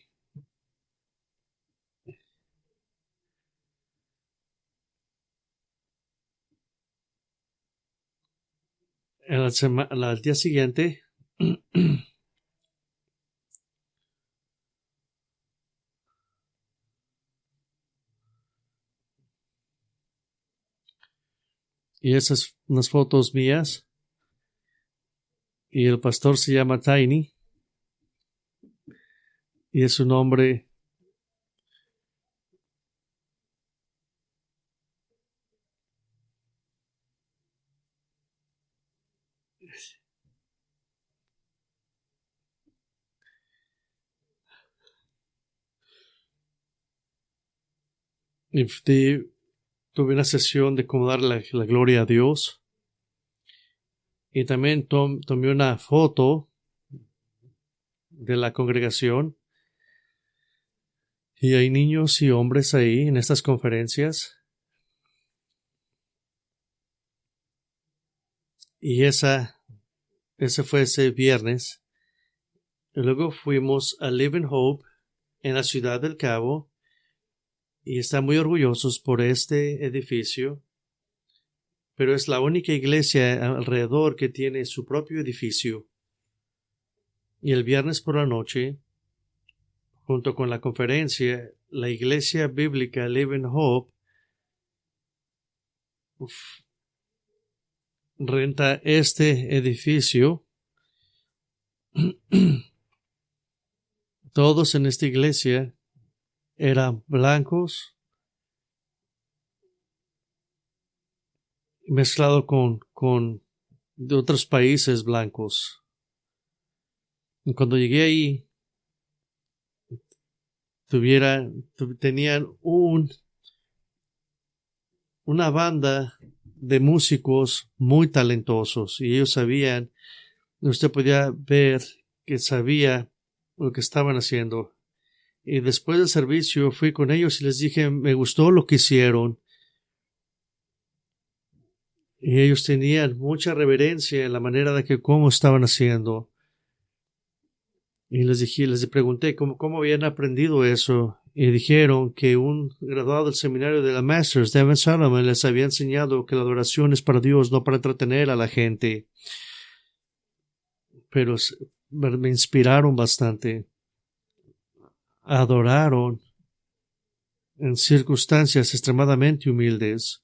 Al día siguiente y esas unas fotos mías y el pastor se llama Tiny y es un hombre y tuve una sesión de cómo dar la gloria a Dios y también tomé una foto de la congregación y hay niños y hombres ahí en estas conferencias y ese fue ese viernes. Y luego fuimos a Live in Hope en la ciudad del Cabo y están muy orgullosos por este edificio, pero es la única iglesia alrededor que tiene su propio edificio. Y el viernes por la noche, junto con la conferencia, la iglesia bíblica Live in Hope renta este edificio. Todos en esta iglesia eran blancos, mezclado con de otros países blancos. Y cuando llegué ahí, tenían una banda de músicos muy talentosos y ellos sabían, usted podía ver que sabía lo que estaban haciendo. Y después del servicio fui con ellos y les dije, me gustó lo que hicieron. Y ellos tenían mucha reverencia en la manera de que cómo estaban haciendo. Y les pregunté cómo habían aprendido eso. Y dijeron que un graduado del seminario de la Masters, Devin Solomon, les había enseñado que la adoración es para Dios, no para entretener a la gente. Pero me inspiraron bastante. Adoraron en circunstancias extremadamente humildes.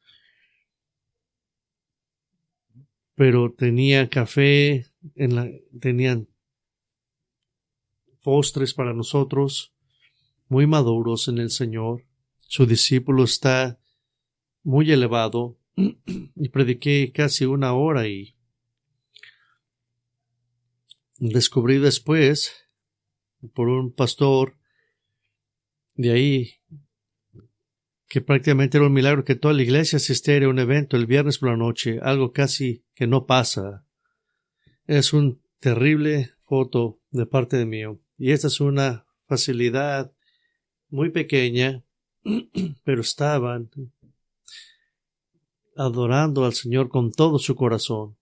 Pero tenían café, tenían postres para nosotros, muy maduros en el Señor. Su discípulo está muy elevado y prediqué casi 1 hora y descubrí después por un pastor de ahí que prácticamente era un milagro que toda la iglesia asistiera a un evento el viernes por la noche, algo casi que no pasa. Es un terrible foto de parte de mío. Y esta es una facilidad muy pequeña, pero estaban adorando al Señor con todo su corazón.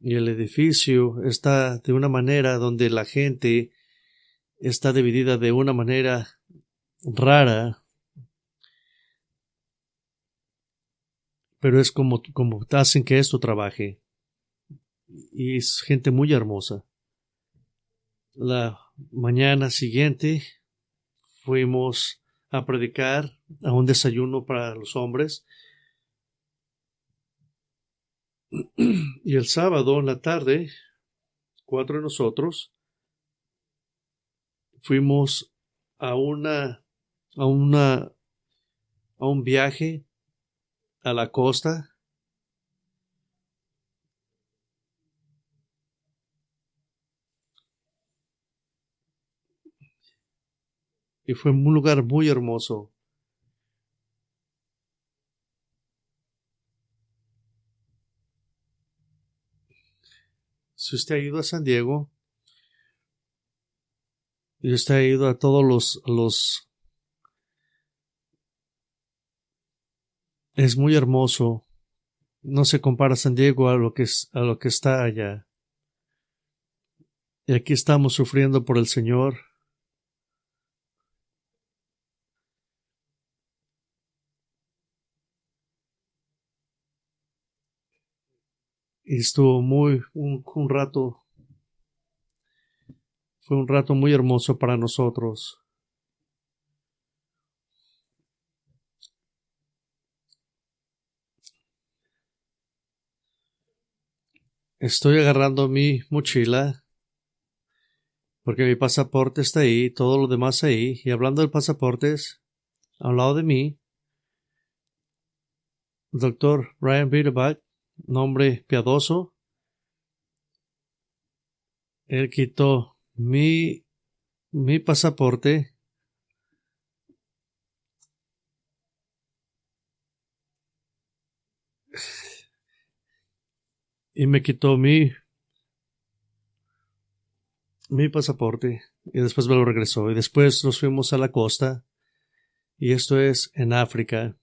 Y el edificio está de una manera donde la gente está dividida de una manera rara, pero es como hacen que esto trabaje. Y es gente muy hermosa. La mañana siguiente fuimos a predicar a un desayuno para los hombres. Y el sábado en la tarde, 4 de nosotros fuimos a un viaje a la costa. Y fue un lugar muy hermoso. Si usted ha ido a San Diego, y usted ha ido a todos los es muy hermoso. No se compara San Diego a lo que está allá. Y aquí estamos sufriendo por el Señor. Y estuvo fue un rato muy hermoso para nosotros. Estoy agarrando mi mochila porque mi pasaporte está ahí, todo lo demás ahí. Y hablando de pasaportes, al lado de mí, el doctor Ryan Biederbach, nombre piadoso, él quitó mi pasaporte y me quitó mi pasaporte y después me lo regresó. Y después nos fuimos a la costa y esto es en África.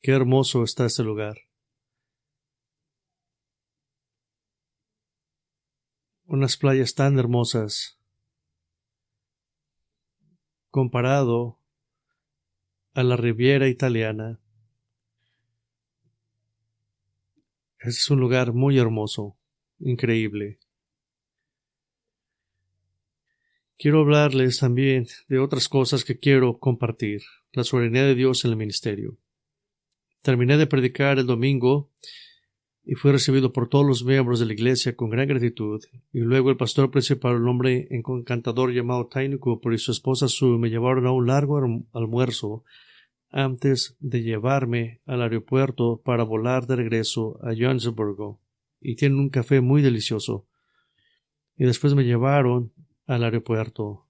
Qué hermoso está este lugar. Unas playas tan hermosas comparado a la Riviera italiana. Es un lugar muy hermoso, increíble. Quiero hablarles también de otras cosas que quiero compartir. La soberanía de Dios en el ministerio. Terminé de predicar el domingo y fui recibido por todos los miembros de la iglesia con gran gratitud. Y luego el pastor principal, un hombre encantador llamado Tiny Cooper, y su esposa Sue me llevaron a un largo almuerzo antes de llevarme al aeropuerto para volar de regreso a Johannesburgo. Y tienen un café muy delicioso. Y después me llevaron al aeropuerto.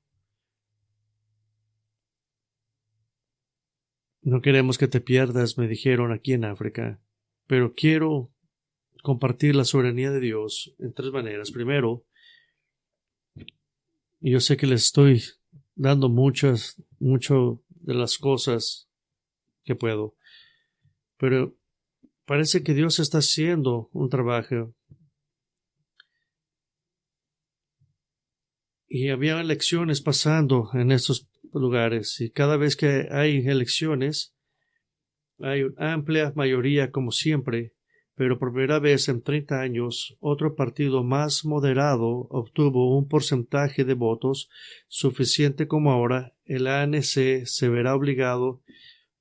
No queremos que te pierdas, me dijeron aquí en África, pero quiero compartir la soberanía de Dios en 3 maneras. Primero, y yo sé que les estoy dando mucho de las cosas que puedo, pero parece que Dios está haciendo un trabajo. Y había elecciones pasando en estos lugares, y cada vez que hay elecciones hay una amplia mayoría como siempre, pero por primera vez en 30 años otro partido más moderado obtuvo un porcentaje de votos suficiente como ahora. El ANC se verá obligado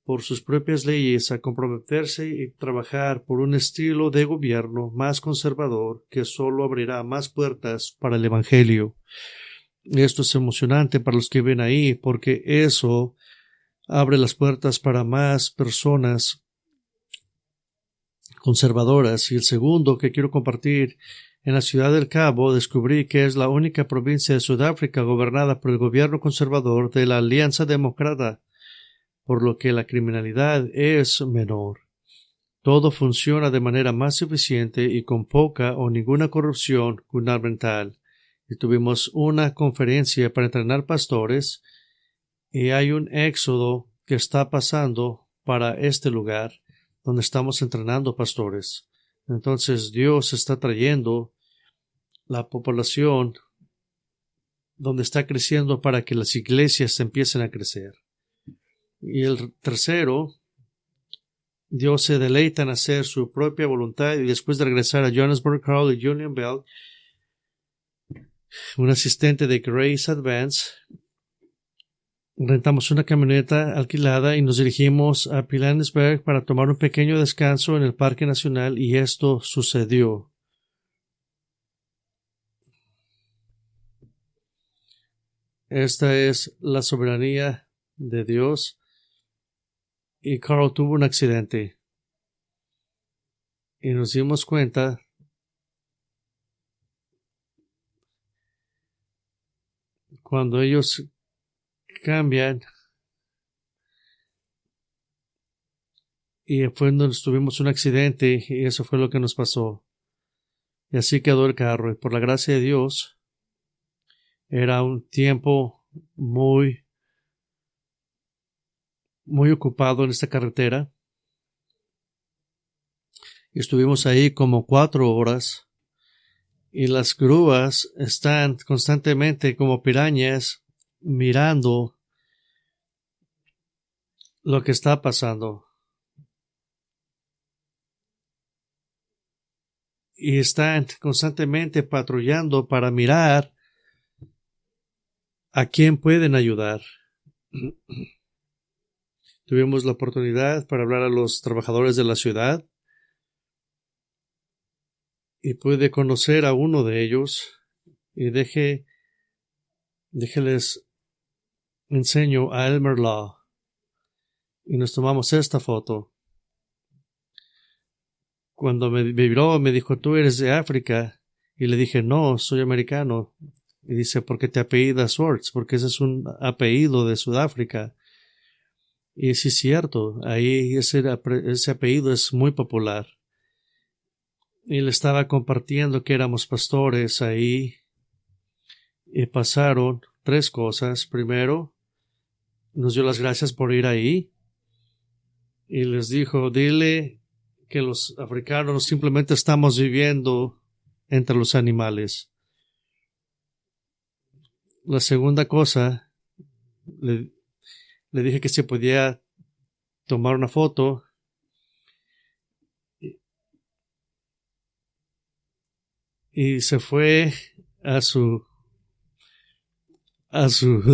por sus propias leyes a comprometerse y trabajar por un estilo de gobierno más conservador que solo abrirá más puertas para el Evangelio. Esto es emocionante para los que ven ahí, porque eso abre las puertas para más personas conservadoras. Y el segundo que quiero compartir, en la ciudad del Cabo descubrí que es la única provincia de Sudáfrica gobernada por el gobierno conservador de la Alianza Demócrata. por lo que la criminalidad es menor. Todo funciona de manera más eficiente y con poca o ninguna corrupción gubernamental. Y tuvimos una conferencia para entrenar pastores y hay un éxodo que está pasando para este lugar donde estamos entrenando pastores. Entonces Dios está trayendo la población donde está creciendo para que las iglesias empiecen a crecer. Y el tercero, Dios se deleita en hacer su propia voluntad y después de regresar a Johannesburg, Carl y Julian Bell, un asistente de Grace Advance, rentamos una camioneta alquilada y nos dirigimos a Pilanesberg para tomar un pequeño descanso en el Parque Nacional y esto sucedió. Esta es la soberanía de Dios y Carl tuvo un accidente y nos dimos cuenta cuando ellos cambian y fue donde tuvimos un accidente y eso fue lo que nos pasó. Y así quedó el carro y por la gracia de Dios era un tiempo muy ocupado en esta carretera y estuvimos ahí como 4 horas y las grúas están constantemente como pirañas mirando lo que está pasando y están constantemente patrullando para mirar a quién pueden ayudar. Tuvimos la oportunidad para hablar a los trabajadores de la ciudad y pude conocer a uno de ellos y déjeles enseño a Elmer Law y nos tomamos esta foto. Cuando me miró me dijo, ¿tú eres de África? Y le dije, no, soy americano. Y dice, ¿por qué te apellidas Swartz? Porque ese es un apellido de Sudáfrica. Y sí es cierto, ahí ese apellido es muy popular. Y le estaba compartiendo que éramos pastores ahí y pasaron 3 cosas. Primero, nos dio las gracias por ir ahí y les dijo, dile que los africanos simplemente estamos viviendo entre los animales. La segunda cosa, le dije que se podía tomar una foto y se fue a su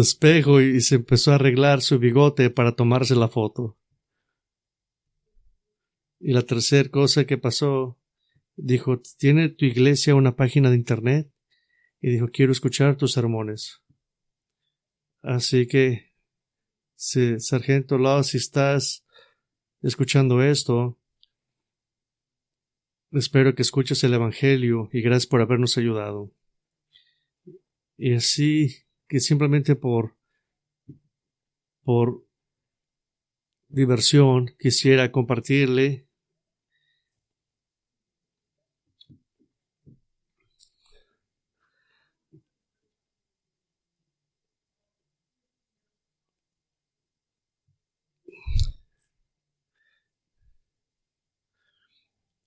espejo y se empezó a arreglar su bigote para tomarse la foto. Y la tercera cosa que pasó, dijo, ¿tiene tu iglesia una página de internet? Y dijo, quiero escuchar tus sermones. Así que, Sargento Law, si estás escuchando esto, espero que escuches el Evangelio y gracias por habernos ayudado. Y así que simplemente por diversión quisiera compartirle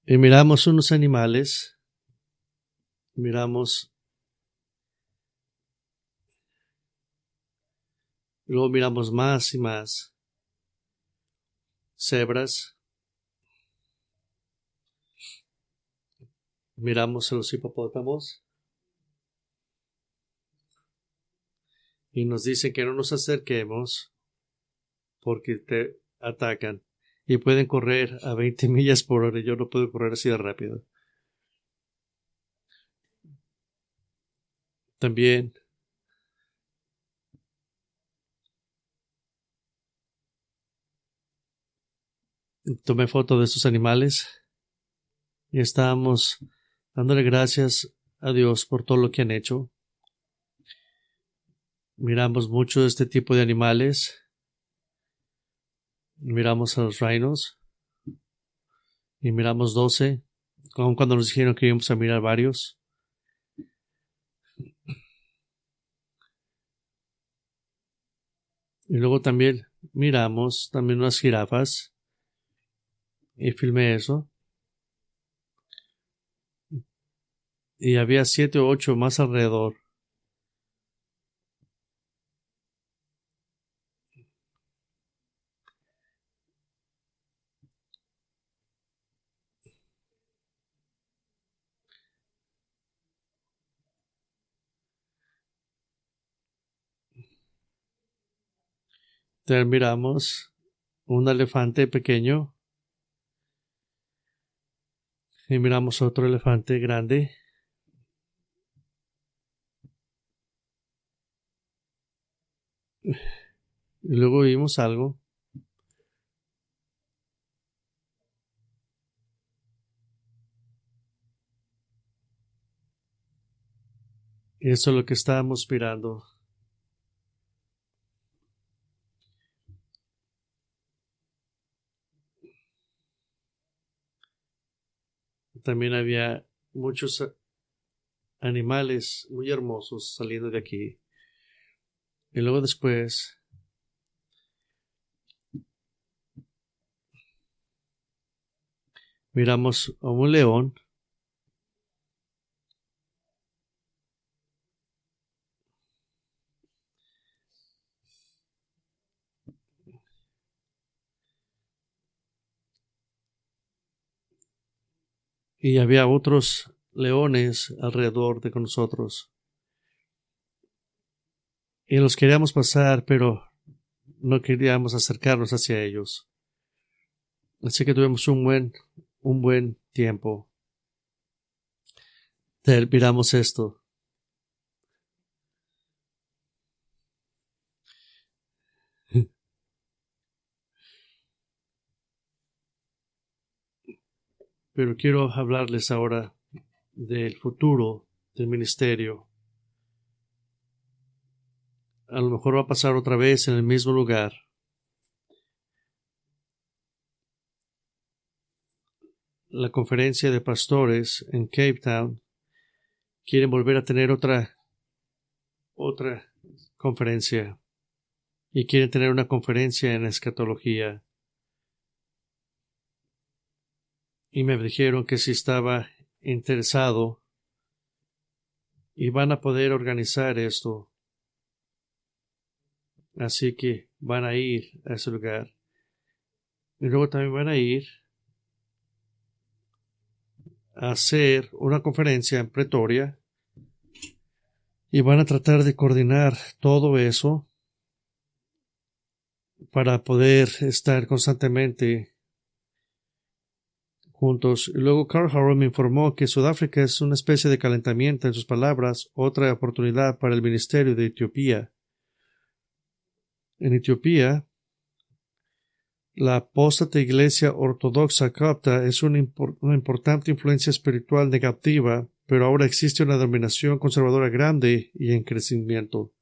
y miramos unos animales, luego miramos más y más cebras, miramos a los hipopótamos y nos dicen que no nos acerquemos porque te atacan y pueden correr a 20 millas por hora y yo no puedo correr así de rápido. También tomé foto de estos animales y estábamos dándole gracias a Dios por todo lo que han hecho. Miramos mucho de este tipo de animales Miramos a los reinos y miramos 12, aun cuando nos dijeron que íbamos a mirar varios. Y luego también miramos también unas jirafas y filmé eso. Y había 7 o 8 más alrededor. Entonces miramos un elefante pequeño y miramos otro elefante grande. Y luego vimos algo. Y eso es lo que estábamos mirando. También había muchos animales muy hermosos saliendo de aquí. Y luego después miramos a un león. Y había otros leones alrededor de nosotros. Y los queríamos pasar, pero no queríamos acercarnos hacia ellos. Así que tuvimos un buen tiempo. Miramos esto. Pero quiero hablarles ahora del futuro del ministerio. A lo mejor va a pasar otra vez en el mismo lugar. La conferencia de pastores en Cape Town quieren volver a tener otra conferencia y quieren tener una conferencia en escatología. Y me dijeron que si estaba interesado y van a poder organizar esto. Así que van a ir a ese lugar. Y luego también van a ir a hacer una conferencia en Pretoria y van a tratar de coordinar todo eso para poder estar constantemente juntos. Y luego Carl Howard me informó que Sudáfrica es una especie de calentamiento, en sus palabras, otra oportunidad para el ministerio de Etiopía. En Etiopía, la apóstata Iglesia Ortodoxa Copta es una importante influencia espiritual negativa, pero ahora existe una dominación conservadora grande y en crecimiento.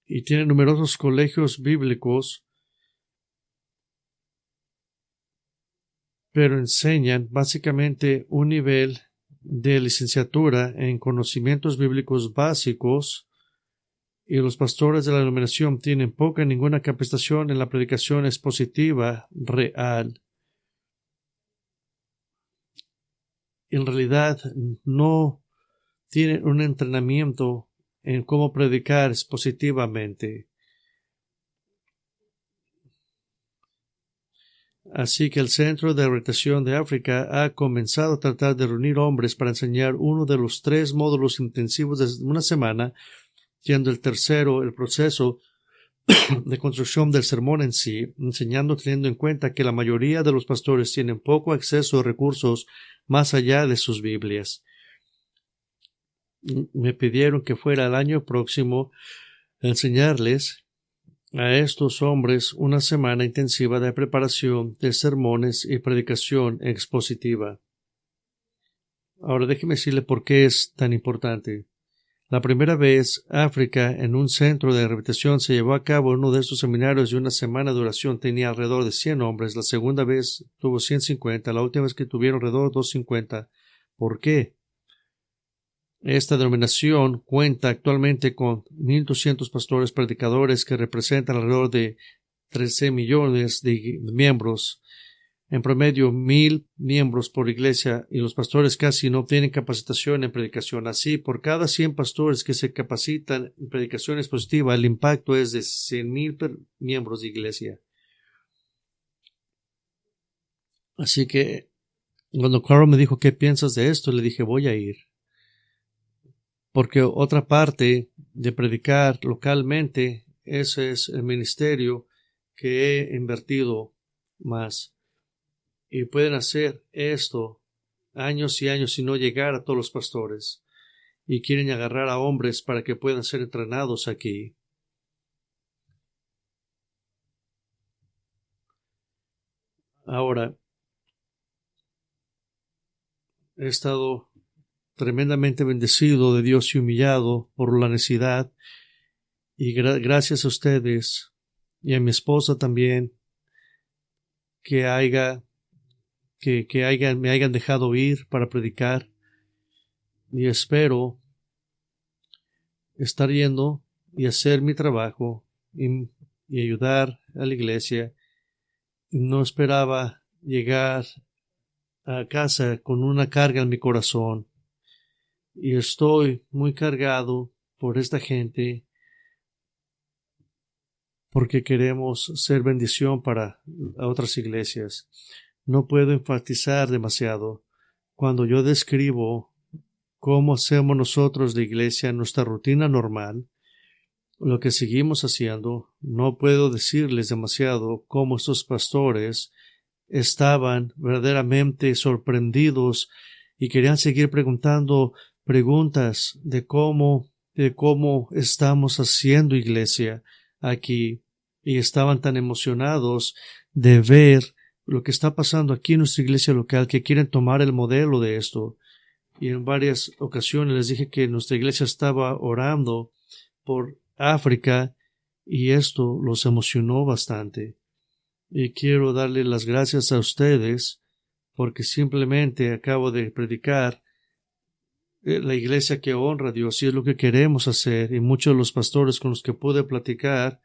Y tiene numerosos colegios bíblicos, pero enseñan básicamente un nivel de licenciatura en conocimientos bíblicos básicos, y los pastores de la denominación tienen poca y ninguna capacitación en la predicación expositiva real. En realidad no tienen un entrenamiento en cómo predicar expositivamente. Así que el Centro de Orientación de África ha comenzado a tratar de reunir hombres para enseñar uno de los 3 módulos intensivos de una semana, siendo el tercero el proceso de construcción del sermón en sí, enseñando teniendo en cuenta que la mayoría de los pastores tienen poco acceso a recursos más allá de sus Biblias. Me pidieron que fuera el año próximo a enseñarles a estos hombres una semana intensiva de preparación de sermones y predicación expositiva. Ahora déjeme decirle por qué es tan importante. La primera vez, África, en un centro de rehabilitación, se llevó a cabo uno de estos seminarios de una semana de duración. Tenía alrededor de 100 hombres. La segunda vez tuvo 150. La última vez que tuvieron alrededor de 250. ¿Por qué? Esta denominación cuenta actualmente con 1,200 pastores predicadores que representan alrededor de 13 millones de miembros. En promedio, 1,000 miembros por iglesia, y los pastores casi no tienen capacitación en predicación. Así, por cada 100 pastores que se capacitan en predicación expositiva, el impacto es de 100,000 miembros de iglesia. Así que, cuando Carl me dijo, ¿qué piensas de esto?, le dije, voy a ir. Porque otra parte de predicar localmente, ese es el ministerio que he invertido más. Y pueden hacer esto años y años y no llegar a todos los pastores. Y quieren agarrar a hombres para que puedan ser entrenados aquí. Ahora, he estado tremendamente bendecido de Dios y humillado por la necesidad. Y gracias a ustedes y a mi esposa también, que me hayan dejado ir para predicar, y espero estar yendo y hacer mi trabajo y ayudar a la iglesia. No esperaba llegar a casa con una carga en mi corazón, y estoy muy cargado por esta gente porque queremos ser bendición para otras iglesias. No puedo enfatizar demasiado cuando yo describo cómo hacemos nosotros de iglesia nuestra rutina normal, lo que seguimos haciendo. No puedo decirles demasiado cómo estos pastores estaban verdaderamente sorprendidos y querían seguir preguntando preguntas de cómo estamos haciendo iglesia aquí, y estaban tan emocionados de ver lo que está pasando aquí en nuestra iglesia local, que quieren tomar el modelo de esto. Y en varias ocasiones les dije que nuestra iglesia estaba orando por África, y esto los emocionó bastante. Y quiero darle las gracias a ustedes porque simplemente acabo de predicar la iglesia que honra a Dios, y es lo que queremos hacer. Y muchos de los pastores con los que pude platicar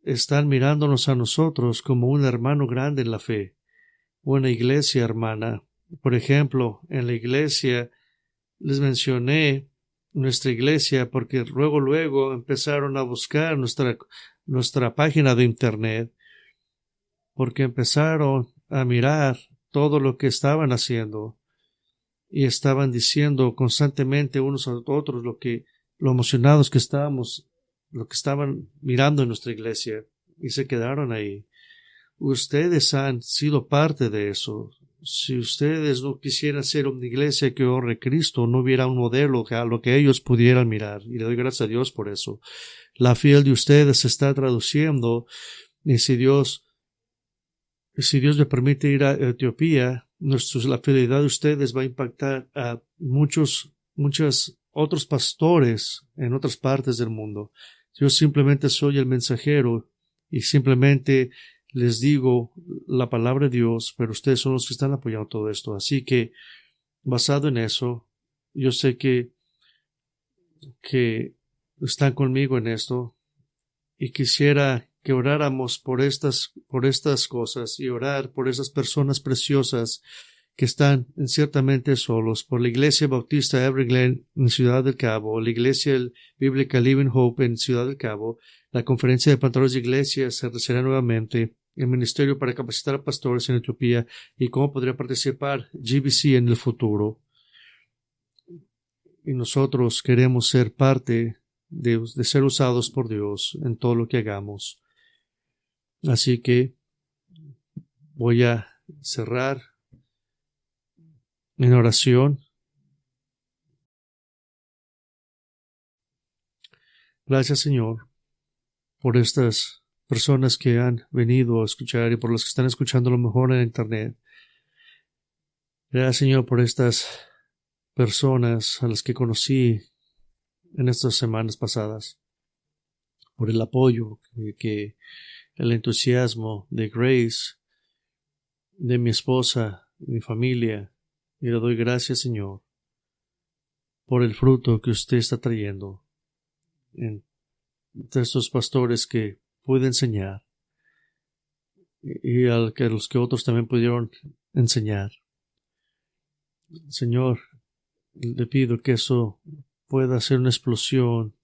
están mirándonos a nosotros como un hermano grande en la fe, una iglesia hermana. Por ejemplo, en la iglesia les mencioné nuestra iglesia porque luego empezaron a buscar nuestra página de internet, porque empezaron a mirar todo lo que estaban haciendo y estaban diciendo constantemente unos a otros lo emocionados que estábamos, lo que estaban mirando en nuestra iglesia, y se quedaron ahí. Ustedes han sido parte de eso. Si ustedes no quisieran ser una iglesia que honre a Cristo, no hubiera un modelo a lo que ellos pudieran mirar, y le doy gracias a Dios por eso. La fiel de ustedes se está traduciendo, y si Dios me permite ir a Etiopía, la fidelidad de ustedes va a impactar a muchos otros pastores en otras partes del mundo. Yo simplemente soy el mensajero y simplemente les digo la palabra de Dios, pero ustedes son los que están apoyando todo esto. Así que, basado en eso, yo sé que están conmigo en esto, y quisiera que oráramos por estas cosas, y orar por esas personas preciosas que están ciertamente solos, por la Iglesia Bautista Evergreen en Ciudad del Cabo, la Iglesia Bíblica Living Hope en Ciudad del Cabo, la Conferencia de Pastores de Iglesia se realizará nuevamente, el Ministerio para Capacitar a Pastores en Etiopía, y cómo podría participar GBC en el futuro. Y nosotros queremos ser parte de ser usados por Dios en todo lo que hagamos. Así que voy a cerrar en oración. Gracias, Señor, por estas personas que han venido a escuchar y por los que están escuchando a lo mejor en internet. Gracias, Señor, por estas personas a las que conocí en estas semanas pasadas, por el apoyo, el entusiasmo de Grace, de mi esposa, de mi familia, y le doy gracias, Señor, por el fruto que usted está trayendo entre estos pastores que pude enseñar y a los que otros también pudieron enseñar. Señor, le pido que eso pueda ser una explosión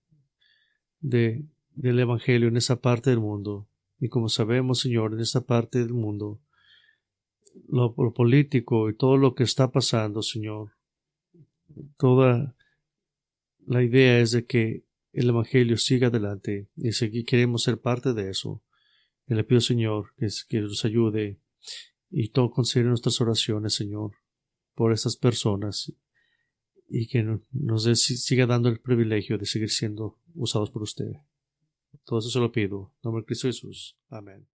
del Evangelio en esa parte del mundo. Y como sabemos, Señor, en esta parte del mundo, lo político y todo lo que está pasando, Señor, toda la idea es de que el Evangelio siga adelante y si queremos ser parte de eso. Y le pido, Señor, que nos ayude y todo considere nuestras oraciones, Señor, por estas personas y que siga dando el privilegio de seguir siendo usados por usted. Todo eso se lo pido. En nombre de Cristo Jesús. Amén.